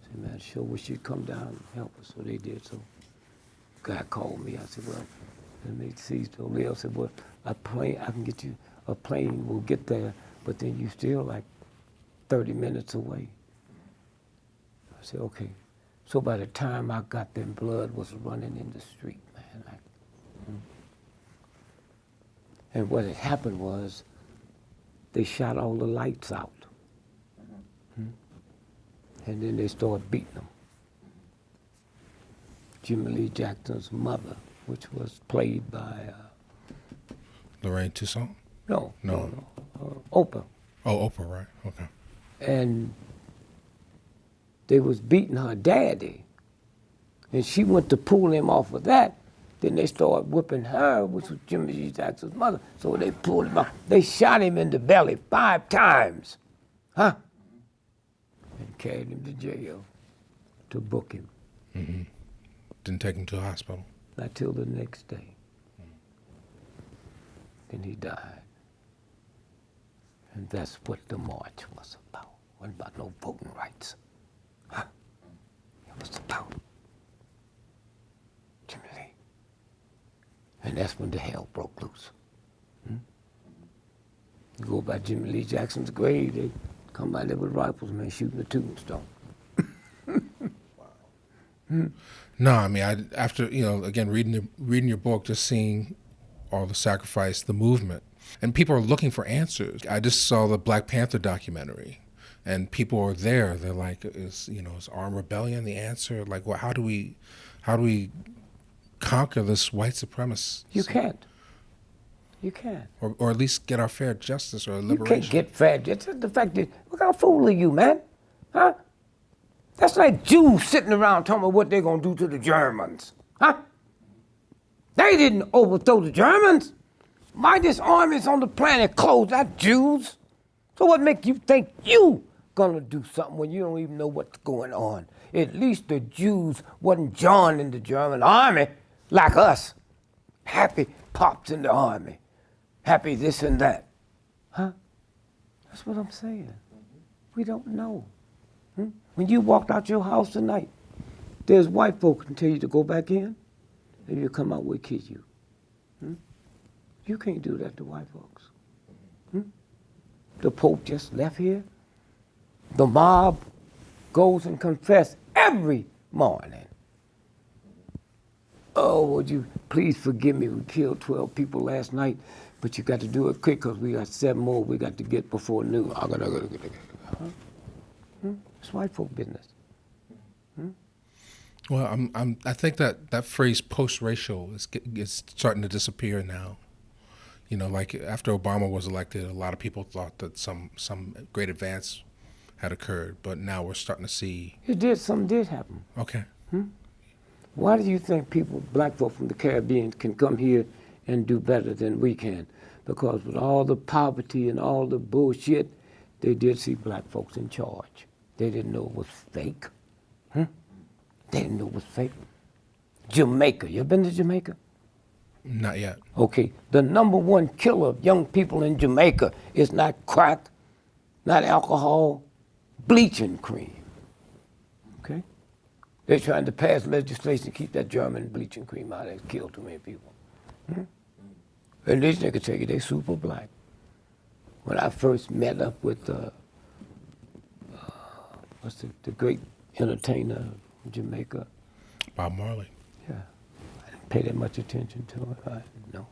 said, man, sure wish you'd come down and help us. So they did. So guy called me. I said, well, let me see. So Leo said, well, I can get you a plane. We'll get there, but then you still like 30 minutes away. I said, okay. So by the time I got there, blood was running in the street, man. And what had happened was they shot all the lights out. And then they started beating them. Jimmy Lee Jackson's mother, which was played by... Lorraine Toussaint? No. Oprah. Oh, Oprah, right, okay. And they was beating her daddy. And she went to pull him off of that. Then they started whipping her, which was Jimmy Lee Jackson's mother. So they pulled him out. They shot him in the belly 5 times. And carried him to jail to book him. Didn't take him to the hospital? Not till the next day. Then he died. And that's what the march was about. It wasn't about no voting rights. It was about Jimmy Lee. And that's when the hell broke loose. You go by Jimmy Lee Jackson's grave, they come by there with rifles, man, shooting the tombstone. No, I mean, after, again, reading your book, just seeing all the sacrifice, the movement, and people are looking for answers. I just saw the Black Panther documentary, and people are there. They're like, is armed rebellion the answer? Like, well, how do we conquer this white supremacist? You can't. You can't. Or at least get our fair justice or liberation. You can't get fair justice. The fact that, what kind of fool are you, man? Huh? That's like Jews sitting around talking about what they're going to do to the Germans. Huh? They didn't overthrow the Germans. Mightiest armies on the planet closed, not Jews. So what make you think you gonna do something when you don't even know what's going on? At least the Jews wasn't joining the German army like us. Happy pops in the army. Happy this and that. Huh? That's what I'm saying. We don't know. When you walked out your house tonight, there's white folks can tell you to go back in, and you come out, we'll kill you. You can't do that to white folks. The Pope just left here. The mob goes and confess every morning. Oh, would you please forgive me? We killed 12 people last night, but you got to do it quick because we got 7 more we got to get before noon. It's white folk business. Well, I think that phrase post-racial is starting to disappear now. Like after Obama was elected, a lot of people thought that some great advance had occurred, but now we're starting to see. Something did happen. Okay. Why do you think black folk from the Caribbean can come here and do better than we can? Because with all the poverty and all the bullshit, they did see black folks in charge. They didn't know it was fake. They didn't know it was fake. Jamaica, you ever been to Jamaica? Not yet. Okay, the #1 killer of young people in Jamaica is not crack, not alcohol, bleaching cream. Okay? They're trying to pass legislation to keep that German bleaching cream out. It's killed too many people. And these niggas tell you they super black. When I first met up with What's the great entertainer of Jamaica? Bob Marley. Yeah. I didn't pay that much attention to it. I didn't know.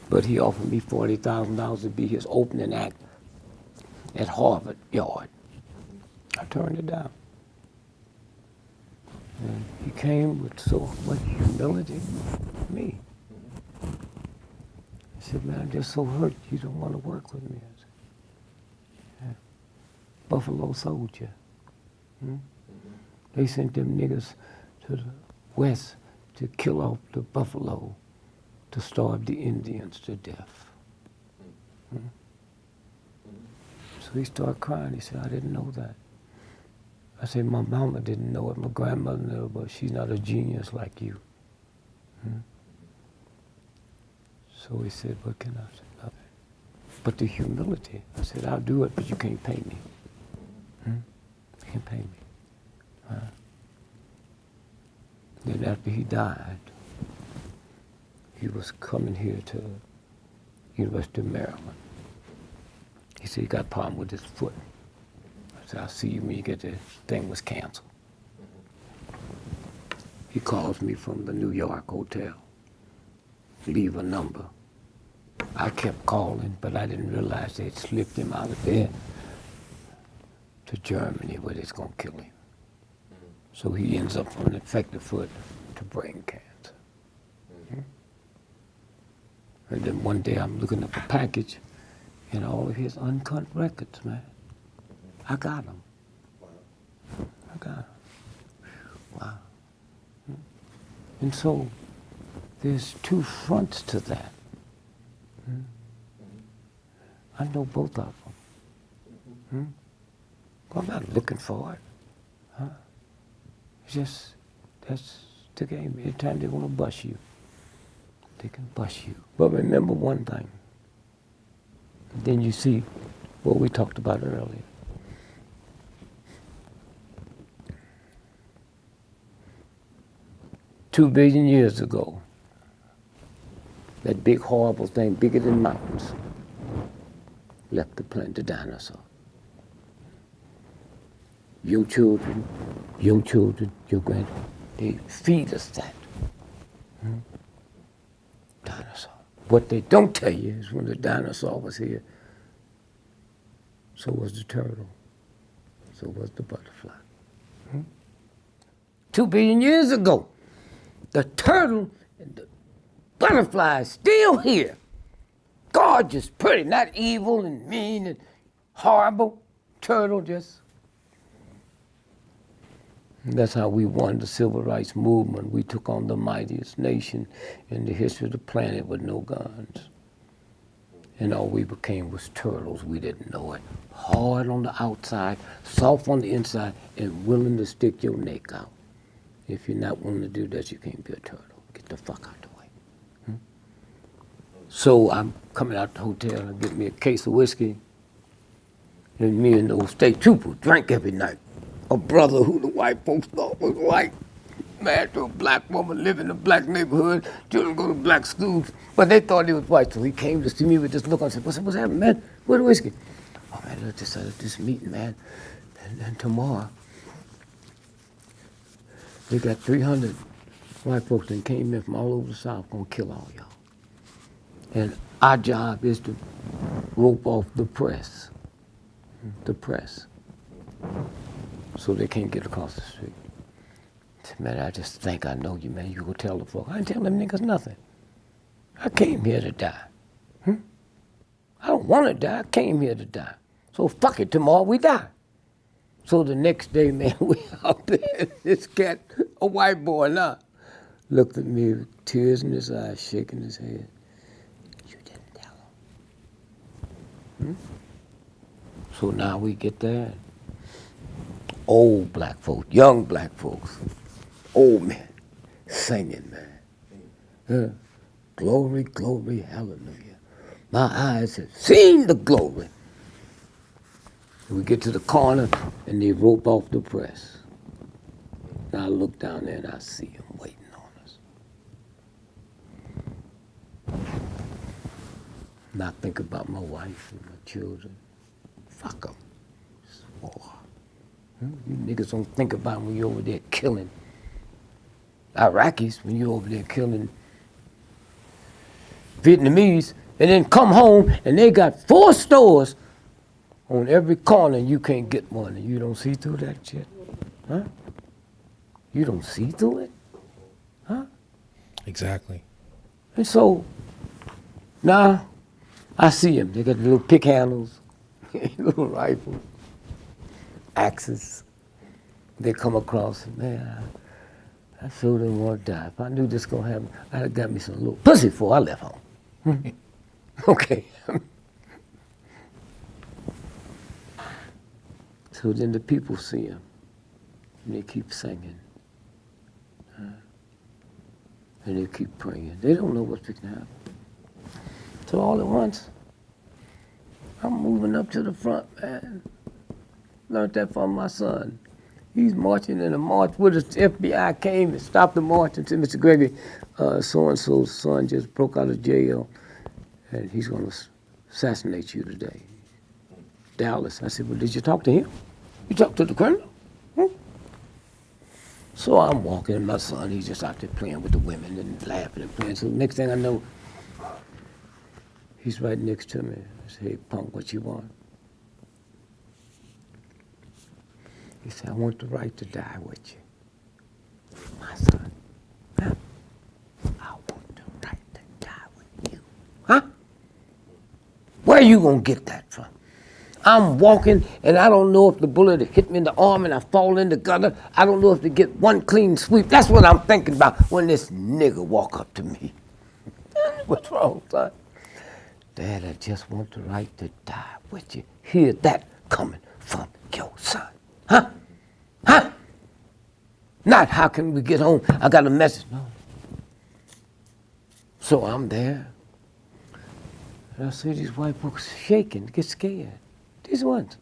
But he offered me $40,000 to be his opening act at Harvard Yard. I turned it down. And he came with so much humility to me. He said, man, I'm just so hurt you don't want to work with me. I said, yeah. Buffalo Soldier. They sent them niggas to the west to kill off the buffalo, to starve the Indians to death. So he started crying. He said, I didn't know that. I said, my mama didn't know it, my grandmother knew it, but she's not a genius like you. So he said, what can I say? Nothing. But the humility. I said, I'll do it, but you can't pay me. You can't pay me. Then after he died, he was coming here to University of Maryland. He said he got a problem with his foot. I said, I'll see you when you get this thing was canceled. He calls me from the New York hotel, leave a number. I kept calling, but I didn't realize they'd slipped him out of there to Germany where they's gonna kill him. So he ends up from an infected foot to brain cancer. And then one day I'm looking up a package and all of his uncut records, man. I got them. I got them. Wow. And so there's two fronts to that. I know both of them. I'm not looking for it. It's just, that's the game. Anytime they want to bust you, they can bust you. But remember one thing. Then you see what we talked about earlier. $2 billion years ago, that big horrible thing, bigger than mountains, left the planet, the dinosaur. Your children, your grandchildren, they feed us that. Dinosaur. What they don't tell you is when the dinosaur was here, so was the turtle, so was the butterfly. 2 billion years ago, the turtle and the butterfly is still here. Gorgeous, pretty, not evil and mean and horrible. Turtle just. And that's how we won the civil rights movement. We took on the mightiest nation in the history of the planet with no guns. And all we became was turtles. We didn't know it. Hard on the outside, soft on the inside, and willing to stick your neck out. If you're not willing to do that, you can't be a turtle. Get the fuck out the way. So I'm coming out the hotel and get me a case of whiskey. And me and those state troopers drank every night. A brother who the white folks thought was white, married to a black woman, living in a black neighborhood, children go to black schools, but they thought he was white. So he came to see me with this look on. I said, what's happening, man? Where's the whiskey? Oh, man, look, this meeting, man. And tomorrow, they got 300 white folks that came in from all over the South, gonna kill all y'all. And our job is to rope off the press, so they can't get across the street. I said, man, I just think I know you, man. You go tell the folks. I ain't tell them niggas nothing. I came here to die. I don't want to die. I came here to die. So fuck it, tomorrow we die. So the next day, man, we out there. This cat, a white boy now, looked at me with tears in his eyes, shaking his head. You didn't tell him. So now we get there. Old black folks, young black folks, old men, singing, man. Glory, glory, hallelujah. My eyes have seen the glory. We get to the corner and they rope off the press. And I look down there and I see them waiting on us. And I think about my wife and my children. Fuck them. It's war. You niggas don't think about when you're over there killing Iraqis, when you're over there killing Vietnamese, and then come home and they got 4 stores on every corner and you can't get one and you don't see through that shit? Huh? You don't see through it? Huh? Exactly. And so now I see them. They got the little pick handles, little rifles, axes. They come across and man, I sure didn't want to die. If I knew this gonna happen, I'd have got me some little pussy before I left home. Okay. So then the people see him and they keep singing. And they keep praying. They don't know what's going to happen. So all at once, I'm moving up to the front, man. Learned that from my son. He's marching in a march with us. The FBI came and stopped the march and said, Mr. Gregory, so-and-so's son just broke out of jail and he's going to assassinate you today. Dallas. I said, well, did you talk to him? You talked to the criminal? So I'm walking, and my son, he's just out there playing with the women and laughing and playing. So next thing I know, he's right next to me. I said, hey, punk, what you want? He said, I want the right to die with you. My son, huh? I want the right to die with you. Huh? Where you gonna get that from? I'm walking, and I don't know if the bullet hit me in the arm and I fall in the gutter. I don't know if to get one clean sweep. That's what I'm thinking about when this nigga walk up to me. What's wrong, son? Dad, I just want the right to die with you. Hear that coming from your son. Huh? Huh? Not how can we get home? I got a message. No. So I'm there. And I see these white folks shaking, get scared. These ones.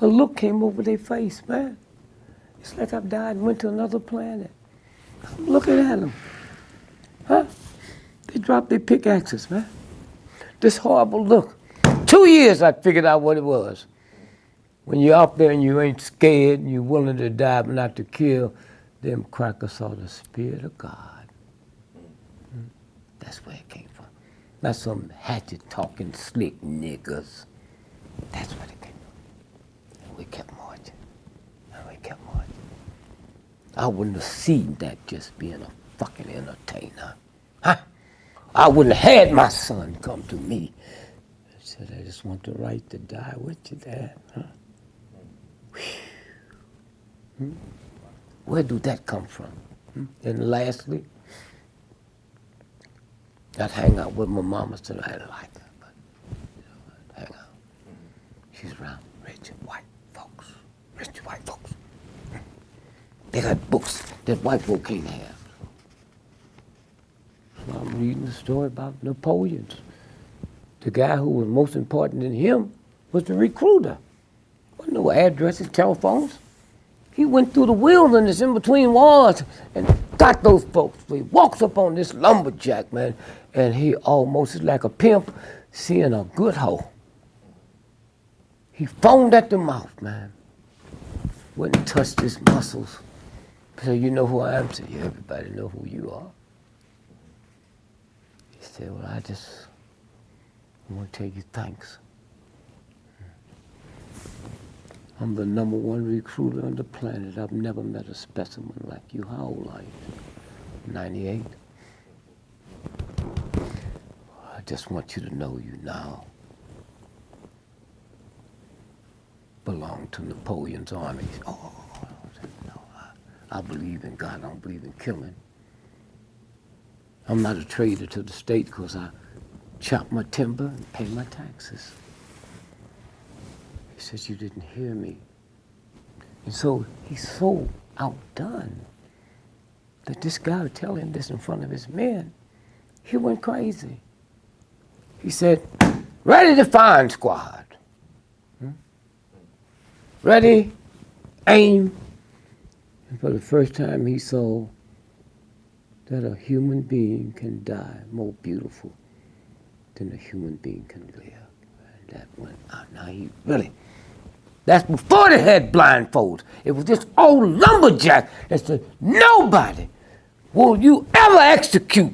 A look came over their face, man. It's like I've died and went to another planet. I'm looking at them. Huh? They dropped their pickaxes, man. This horrible look. 2 years I figured out what it was. When you're out there and you ain't scared and you're willing to die but not to kill, them crackers saw the Spirit of God. That's where it came from. Not some hatchet-talking slick niggas. That's where it came from. And we kept marching. And we kept marching. I wouldn't have seen that just being a fucking entertainer. Huh? I wouldn't have had my son come to me and said, I just want the right to die with you, Dad. Huh? Where do that come from? And lastly, I'd hang out with my mama, so I didn't like her, but I'd hang out. She's around rich white folks. Rich white folks. They got books that white folk can't have. So I'm reading the story about Napoleon. The guy who was most important than him was the recruiter. There wasn't no addresses, telephones. He went through the wilderness in between wars and got those folks. So he walks up on this lumberjack, man, and he almost is like a pimp seeing a good hoe. He foamed at the mouth, man. Wouldn't touch his muscles. So you know who I am? So yeah, everybody know who you are. He said, well, I just want to tell you thanks. I'm the #1 recruiter on the planet. I've never met a specimen like you. How old are you? 98. I just want you to know you now belong to Napoleon's army. Oh, no, I believe in God. I don't believe in killing. I'm not a traitor to the state because I chop my timber and pay my taxes. He says, you didn't hear me. And so he's so outdone that this guy would tell him this in front of his men. He went crazy. He said, ready to find squad. Ready, aim. And for the first time he saw that a human being can die more beautiful than a human being can live. And that went out. Now he really That's before they had blindfolds. It was this old lumberjack that said, nobody will you ever execute.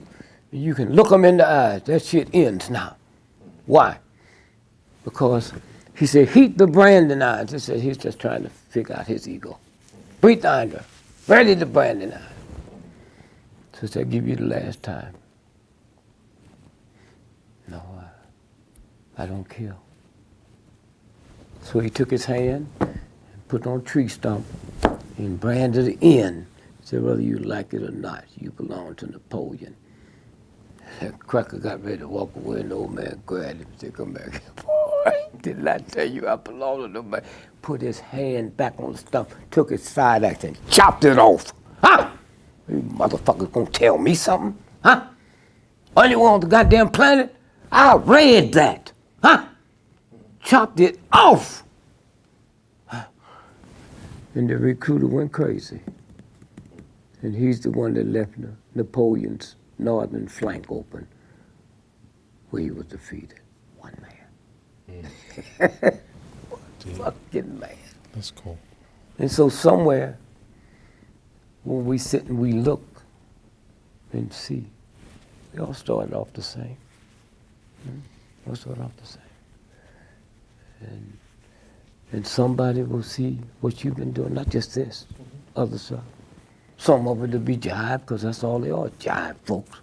You can look them in the eyes. That shit ends now. Why? Because he said, heat the branding irons. He said he's just trying to figure out his ego. Breathe the iron, ready the branding iron. So he said, I'll give you the last time. No, I don't kill. So he took his hand and put it on a tree stump and branded the end. He said, whether you like it or not, you belong to Napoleon. That cracker got ready to walk away, and the old man grabbed him and said, come back here. Boy, didn't I tell you I belong to nobody? Put his hand back on the stump, took his side axe and chopped it off. Huh? You motherfuckers gonna tell me something? Huh? Only one on the goddamn planet? I read that. Huh? Chopped it off. And the recruiter went crazy. And he's the one that left Napoleon's northern flank open, where he was defeated. One man. Fucking man. That's cool. And so somewhere, when we sit and we look and see, they all started off the same. All started off the same. And somebody will see what you've been doing, not just this, other stuff. Some of it will be jive, because that's all they are, jive folks.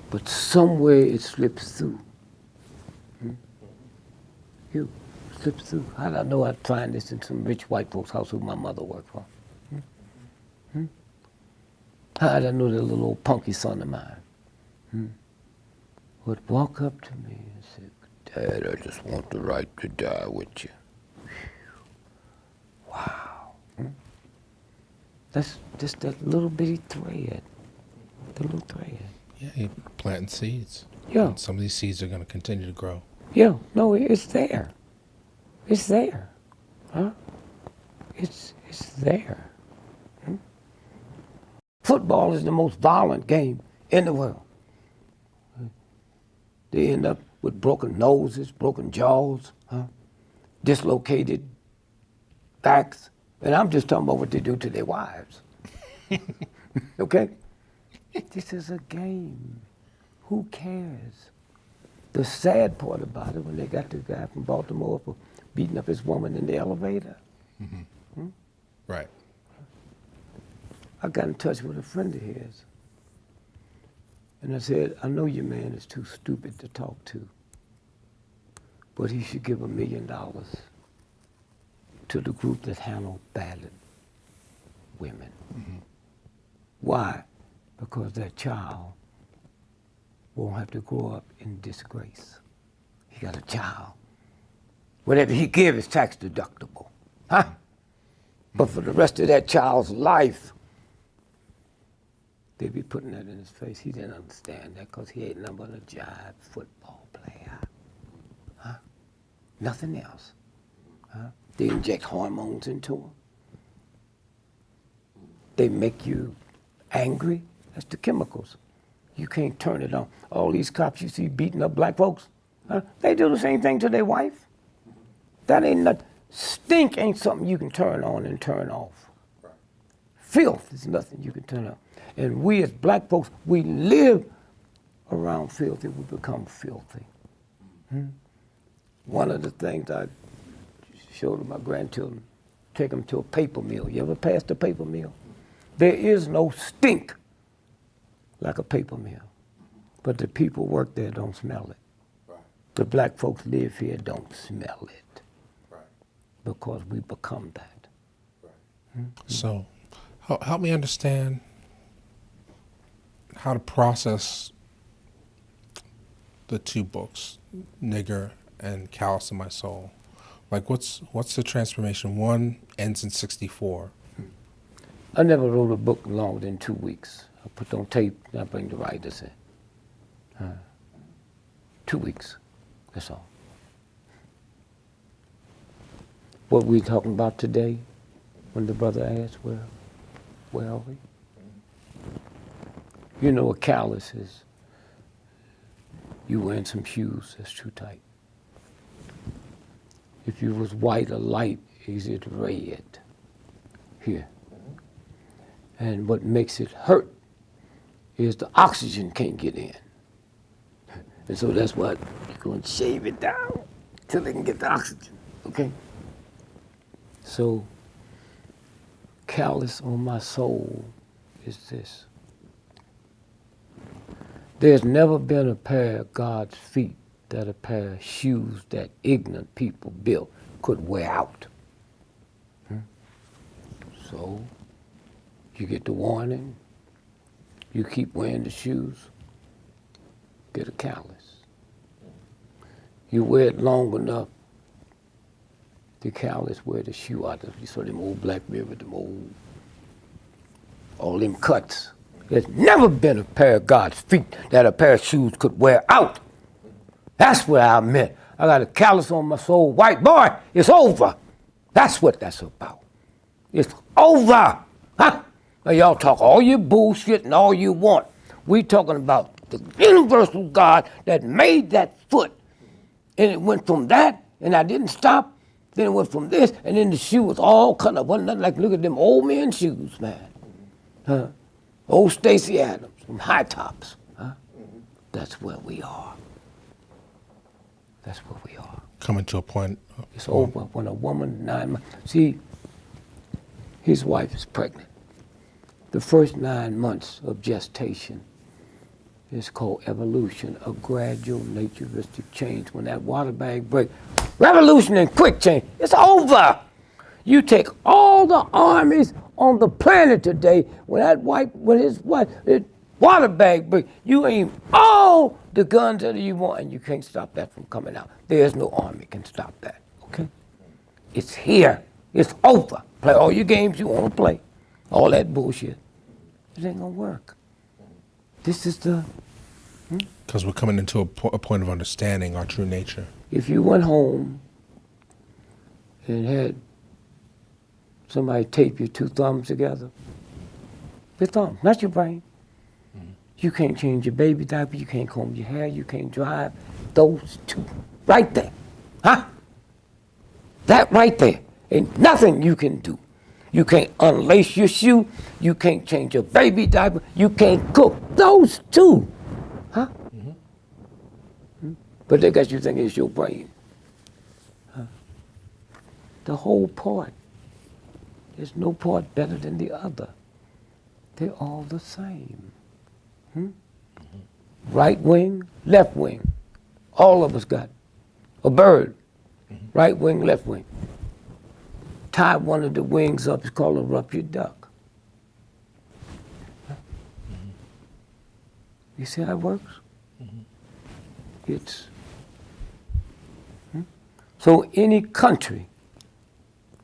But somewhere it slips through. You slips through. How did I know I'd find this in some rich white folks' house who my mother worked for? How did I know that little old punky son of mine would walk up to me and say, Dad, I just want the right to die with you. Wow. That's just that little bitty thread. The little thread. Yeah, you're planting seeds. Yeah. And some of these seeds are going to continue to grow. Yeah, no, it's there. It's there. Huh? It's there. Football is the most violent game in the world. They end up with broken noses, broken jaws, dislocated backs. And I'm just talking about what they do to their wives. Okay? This is a game. Who cares? The sad part about it, when they got the guy from Baltimore for beating up his woman in the elevator. Right. I got in touch with a friend of his. And I said, I know your man is too stupid to talk to, but he should give $1 million to the group that handle battered women. Why? Because that child won't have to grow up in disgrace. He got a child. Whatever he give is tax deductible. Huh? But for the rest of that child's life, they be putting that in his face. He didn't understand that because he ain't nothing but a jive football player. Huh? Nothing else. Huh? They inject hormones into him. They make you angry. That's the chemicals. You can't turn it on. All these cops you see beating up black folks, they do the same thing to their wife. That ain't nothing. Stink ain't something you can turn on and turn off. Filth is nothing you can turn on. And we as black folks, we live around filthy, we become filthy. One of the things I showed to my grandchildren, take them to a paper mill. You ever passed a paper mill? There is no stink like a paper mill. But the people work there don't smell it. Right. The black folks live here don't smell it. Right. Because we become that. Right. So help me understand how to process the two books, Nigger and Callous in My Soul. Like what's the transformation? One ends in 1964. I never wrote a book longer than 2 weeks. I put on tape and I bring the writers in. 2 weeks, that's all. What we talking about today, when the brother asked, where are we? You know what callous is? You wearing some shoes that's too tight. If you was white or light, is it red here. And what makes it hurt is the oxygen can't get in. And so that's why you're going to shave it down till they can get the oxygen, okay? So, callous on my soul is this. There's never been a pair of God's feet that a pair of shoes that ignorant people built could wear out. So, you get the warning, you keep wearing the shoes, get a callus. You wear it long enough, the callus wear the shoe out of you. So them old black river, them old, all them cuts. There's never been a pair of God's feet that a pair of shoes could wear out. That's what I meant. I got a callus on my soul. White boy, it's over. That's what that's about. It's over. Huh? Now y'all talk all your bullshit and all you want. We talking about the universal God that made that foot. And it went from that, and I didn't stop. Then it went from this, and then the shoe was all cut up. Wasn't nothing like, look at them old men shoes, man. Huh? Old Stacy Adams, some high tops. Huh? That's where we are. That's where we are. Coming to a point. It's over when a woman 9 months. See, his wife is pregnant. The first 9 months of gestation is called evolution, a gradual naturistic change. When that water bag breaks, revolution and quick change, it's over. You take all the armies on the planet today, when his water bag breaks, you aim all the guns that you want, and you can't stop that from coming out. There's no army can stop that, okay? It's here. It's over. Play all your games you want to play. All that bullshit. It ain't gonna work. This is the... Because we're coming into a point of understanding our true nature. If you went home and had somebody tape your two thumbs together, your thumb, not your brain. You can't change your baby diaper, you can't comb your hair, you can't drive. Those two, right there. Huh? That right there. Ain't nothing you can do. You can't unlace your shoe, you can't change your baby diaper, you can't cook. Those two. Huh? But they got you thinking it's your brain. Huh? The whole part. There's no part better than the other. They're all the same. Right wing, left wing. All of us got a bird. Right wing, left wing. Tie one of the wings up, it's called a ruptured duck. You see how it works? It's so any country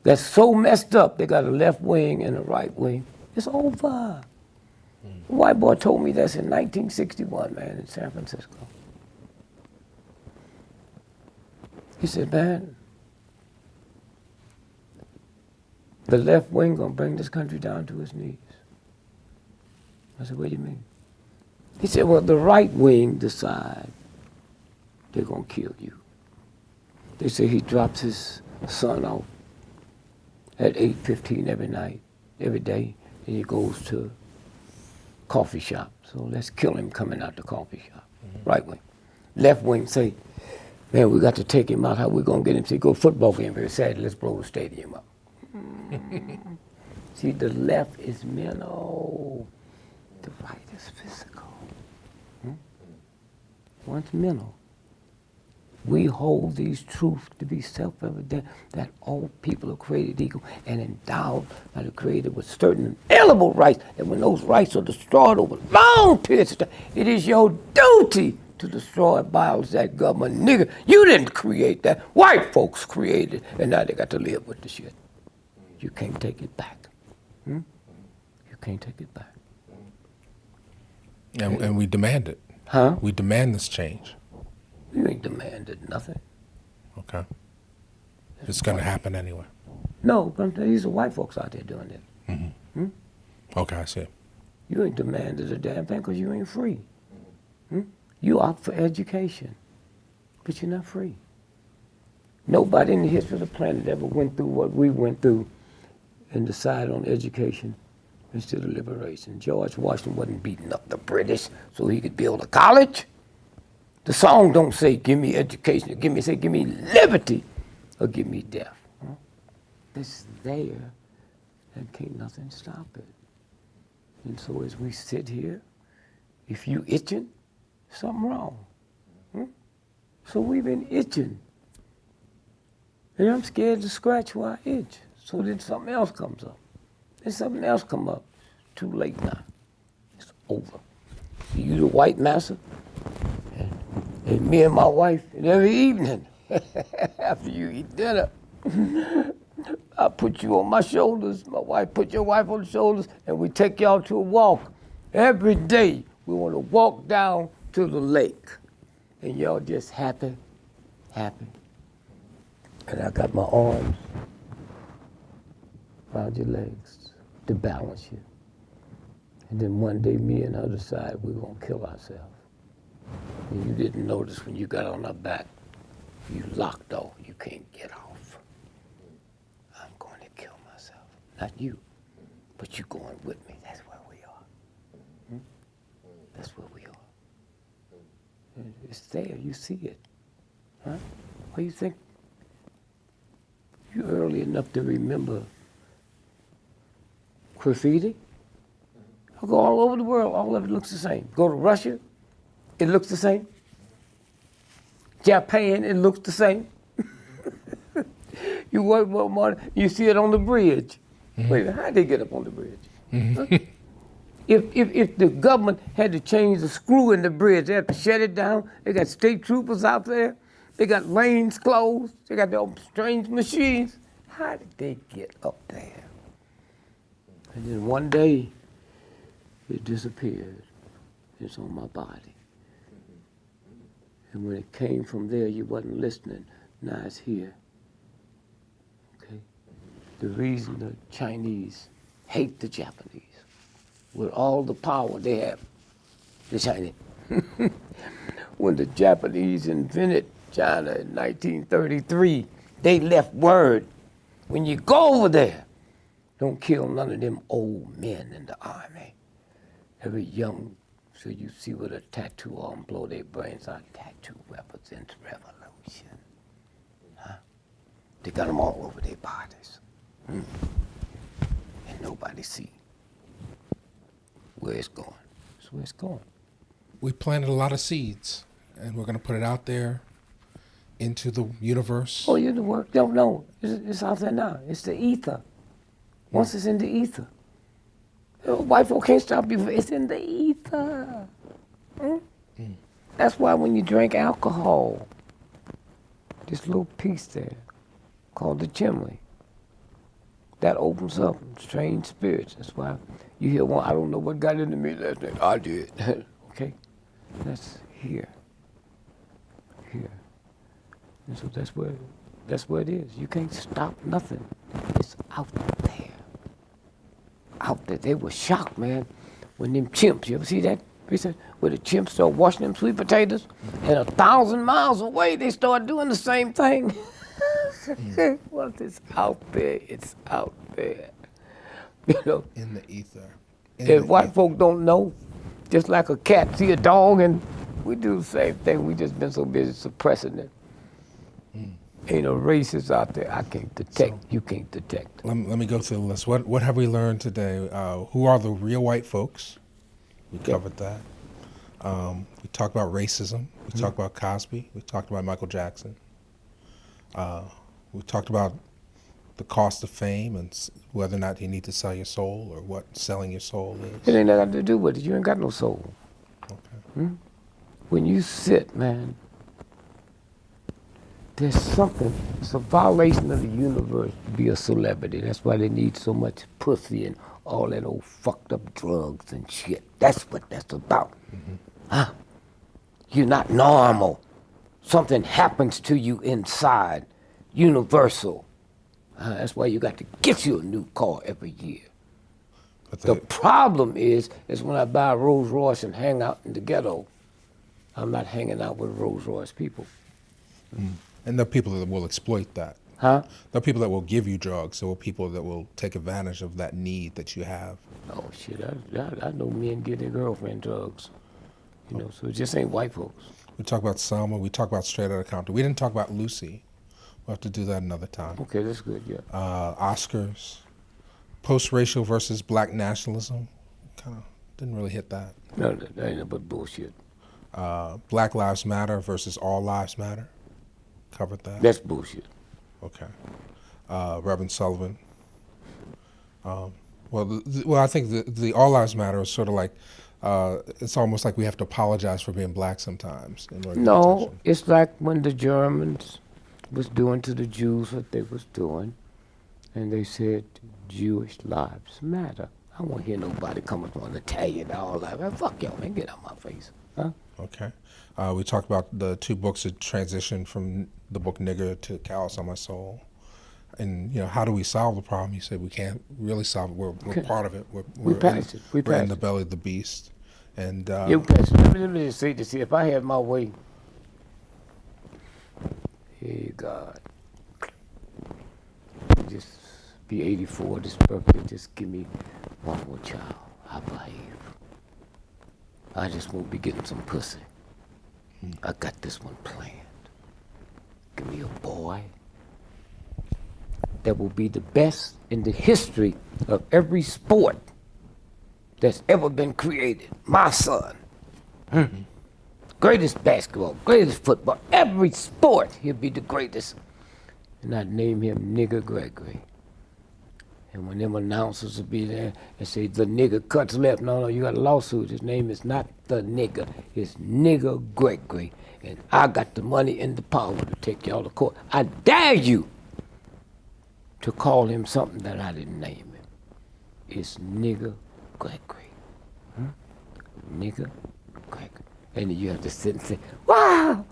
that's so messed up, they got a left wing and a right wing, it's over. A white boy told me this in 1961, man, in San Francisco. He said, man, the left wing gonna bring this country down to its knees. I said, what do you mean? He said, well, the right wing decide they're gonna kill you. They say he drops his son off at 8:15 every night, every day, and he goes to coffee shop. So let's kill him coming out the coffee shop. Right wing. Left wing say, man, we got to take him out. How we gonna get him to go football game very Saturday? Let's blow the stadium up. See, the left is mental. The right is physical. One's mental. We hold these truths to be self-evident that all people are created equal and endowed by the Creator with certain inalienable rights. And when those rights are destroyed over long periods of time, it is your duty to destroy violence that government. Nigga, you didn't create that. White folks created it, and now they got to live with the shit. You can't take it back. You can't take it back. And we demand it. Huh? We demand this change. You ain't demanded nothing. Okay. It's going to happen anyway. No, but these are white folks out there doing it. Okay, I see. You ain't demanded a damn thing because you ain't free. You opt for education, but you're not free. Nobody in the history of the planet ever went through what we went through and decided on education instead of liberation. George Washington wasn't beating up the British so he could build a college. The song don't say, give me education, say, give me liberty, or give me death. Huh? It's there, and can't nothing stop it. And so as we sit here, if you itching, something wrong. Hmm? So we've been itching. And I'm scared to scratch where I itch. So then something else comes up. Then something else come up. Too late now. It's over. You the white massa, and me and my wife, and every evening, after you eat dinner, I put you on my shoulders, my wife put your wife on the shoulders, and we take y'all to a walk. Every day, we want to walk down to the lake. And y'all just happy. And I got my arms around your legs to balance you. And then one day, me and her decide we're going to kill ourselves. And you didn't notice when you got on our back, you locked off. You can't get off. I'm going to kill myself. Not you, but you going with me. That's where we are. Hmm? That's where we are. And it's there. You see it. Huh? What do you think? You're early enough to remember graffiti. I go all over the world. All of it looks the same. Go to Russia. It looks the same. Japan, it looks the same. You work more, you see it on the bridge. Mm-hmm. Wait a minute, how'd they get up on the bridge? Mm-hmm. Huh? If the government had to change the screw in the bridge, they had to shut it down. They got state troopers out there. They got lanes closed. They got their strange machines. How did they get up there? And then one day, it disappeared. It's on my body. And when it came from there, you wasn't listening. Now it's here. Okay? The reason the Chinese hate the Japanese with all the power they have, the Chinese. When the Japanese invented China in 1933, they left word, when you go over there, don't kill none of them old men in the army. Every young, so you see with a tattoo on, blow their brains out. Tattoo represents revolution. Huh? They got them all over their bodies. And nobody see where it's going. That's where it's going. We planted a lot of seeds, and we're going to put it out there into the universe. Oh, you the work? No. It's out there now. It's the ether. Once it's in the ether. White folk can't stop you. It's in the ether. That's why when you drink alcohol, this little piece there called the chimney, that opens up strange spirits. That's why you hear one, I don't know what got into me last night. I did. Okay? That's here. And so that's where it is. You can't stop nothing. It's out there. Out there. They were shocked, man, when them chimps, you ever see that? Where the chimps start washing them sweet potatoes, and 1,000 miles away they start doing the same thing. Well, it's out there. It's out there. You know. In the ether. And white folk don't know. Just like a cat see a dog, and we do the same thing. We just been so busy suppressing it. Ain't no racists out there I can't detect. So, you can't detect. Let me go through the list. What have we learned today? Who are the real white folks? We covered that. We talked about racism. We talked about Cosby. We talked about Michael Jackson. We talked about the cost of fame and whether or not you need to sell your soul or what selling your soul is. It ain't nothing to do with it. You ain't got no soul. Okay. When you sit, man, there's something. It's a violation of the universe to be a celebrity. That's why they need so much pussy and all that old fucked up drugs and shit. That's what that's about. Huh? You're not normal. Something happens to you inside. Universal. That's why you got to get you a new car every year. The problem is when I buy a Rolls Royce and hang out in the ghetto, I'm not hanging out with Rolls Royce people. And there are people that will exploit that. Huh? There are people that will give you drugs. There are people that will take advantage of that need that you have. Oh shit! I know men give their girlfriend drugs. You know, so it just ain't white folks. We talk about Selma. We talk about Straight Outta Compton. We didn't talk about Lucy. We'll have to do that another time. Okay, that's good. Yeah. Oscars, post-racial versus black nationalism. Kind of didn't really hit that. No, that ain't no but bullshit. Black Lives Matter versus All Lives Matter. Covered that. That's bullshit. Okay. Reverend Sullivan. Well, I think the All Lives Matter is sort of like, it's almost like we have to apologize for being black sometimes. In order to get No, attention. it's like when the Germans was doing to the Jews what they was doing, and they said Jewish lives matter. I don't want to hear nobody coming from an Italian all that. Man, fuck y'all, man, get out my face. Huh? Okay. We talked about the two books that transitioned from the book Nigger to Callous on My Soul. And, you know, how do we solve the problem? You said we can't really solve it. We're part of it. We're passed it. We we're in passed the it. belly of the beast. And You pass it. Let me just say this here. If I had my way, hey God, just be 84 this birthday. Just give me one more child. I behave. I just won't be getting some pussy. I got this one planned. Give me a boy that will be the best in the history of every sport that's ever been created. My son. Greatest basketball, greatest football, every sport, he'll be the greatest. And I'd name him Nigger Gregory. And when them announcers will be there and say, the nigger cuts left, no, you got a lawsuit. His name is not the nigger, it's Nigger Gregory. And I got the money and the power to take y'all to court. I dare you to call him something that I didn't name him. It's Nigger Gregory. Nigger Gregory. And then you have to sit and say, wow,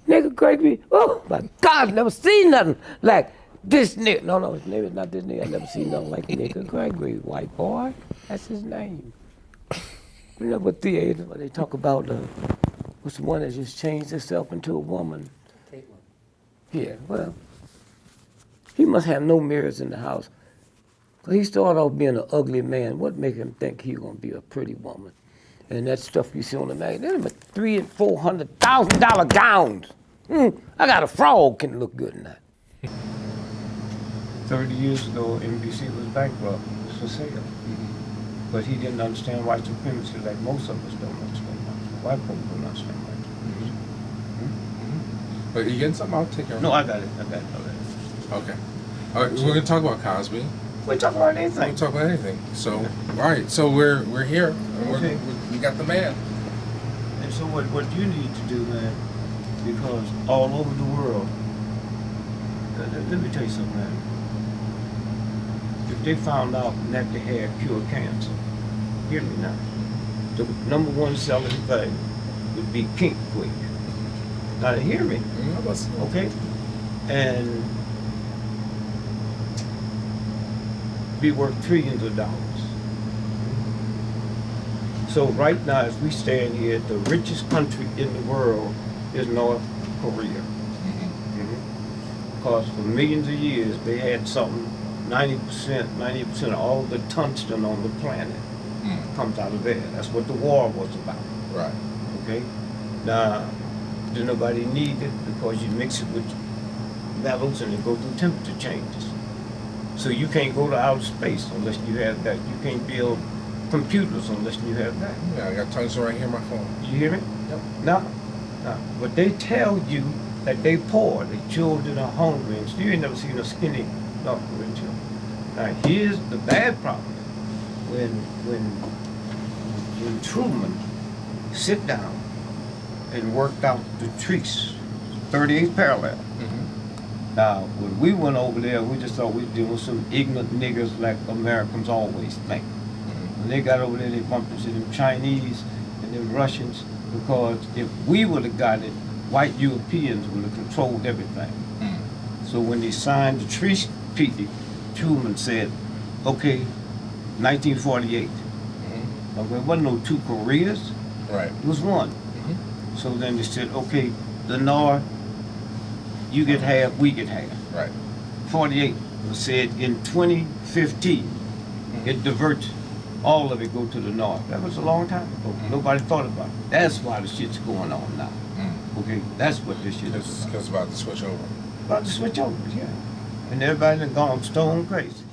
Nigger Gregory, oh my God, never seen nothing like this nigga. No, his name is not this nigga. I never seen nothing like Nigger Gregory, white boy. That's his name. You know what theater, where they talk about, what's the one that just changed herself into a woman? Caitlin. Yeah, well, he must have no mirrors in the house. He started off being an ugly man. What make him think he's gonna be a pretty woman? And that stuff you see on the magazine, them are $300,000 and $400,000 gowns. I got a frog can look good in that. 30 years ago, NBC was bankrupt. It was for sale. But he didn't understand white supremacy like most of us don't understand. White folks don't understand white supremacy. But you getting something? I'll take care of it. No, I got it. Okay. Okay. All right, so we're going to talk about Cosby. We talk about We anything. can talk about anything. So, all right, so we're here. And Okay. we got the man. And so what you need to do, man, because all over the world, let me tell you something, man. If they found out that they had cured cancer, hear me now, the number one selling thing would be Pink Queen. Now hear me, okay? And be worth trillions of dollars. So right now, as we stand here, the richest country in the world is North Korea. Because for millions of years, they had something, 90% of all the tungsten on the planet comes out of there. That's what the war was about. Right. Okay? Now, did nobody need it because you mix it with metals and it go through temperature changes. So you can't go to outer space unless you have that. You can't build computers unless you have that. Yeah, I got tungsten right here on my phone. You hear me? Yep. No. But they tell you that they poor, the children are hungry, and you ain't never seen a skinny North Korean child. Now here's the bad problem. When Truman sit down and worked out the trees, 38th parallel. Now, when we went over there, we just thought we were dealing with some ignorant niggers like Americans always think. When they got over there, they bumped into them Chinese and them Russians, because if we would have got it, white Europeans would have controlled everything. So when they signed the treaty, Truman said, okay, 1948. Okay, there wasn't no two Koreas. Right. It was one. So then they said, okay, the North You get half, we get half. Right. 48 was said in 2015. It diverts, all of it go to the north. That was a long time ago. Nobody thought about it. That's why the shit's going on now. Okay, that's what this shit is It's about to switch over. about to switch over, yeah. And everybody done gone stone crazy.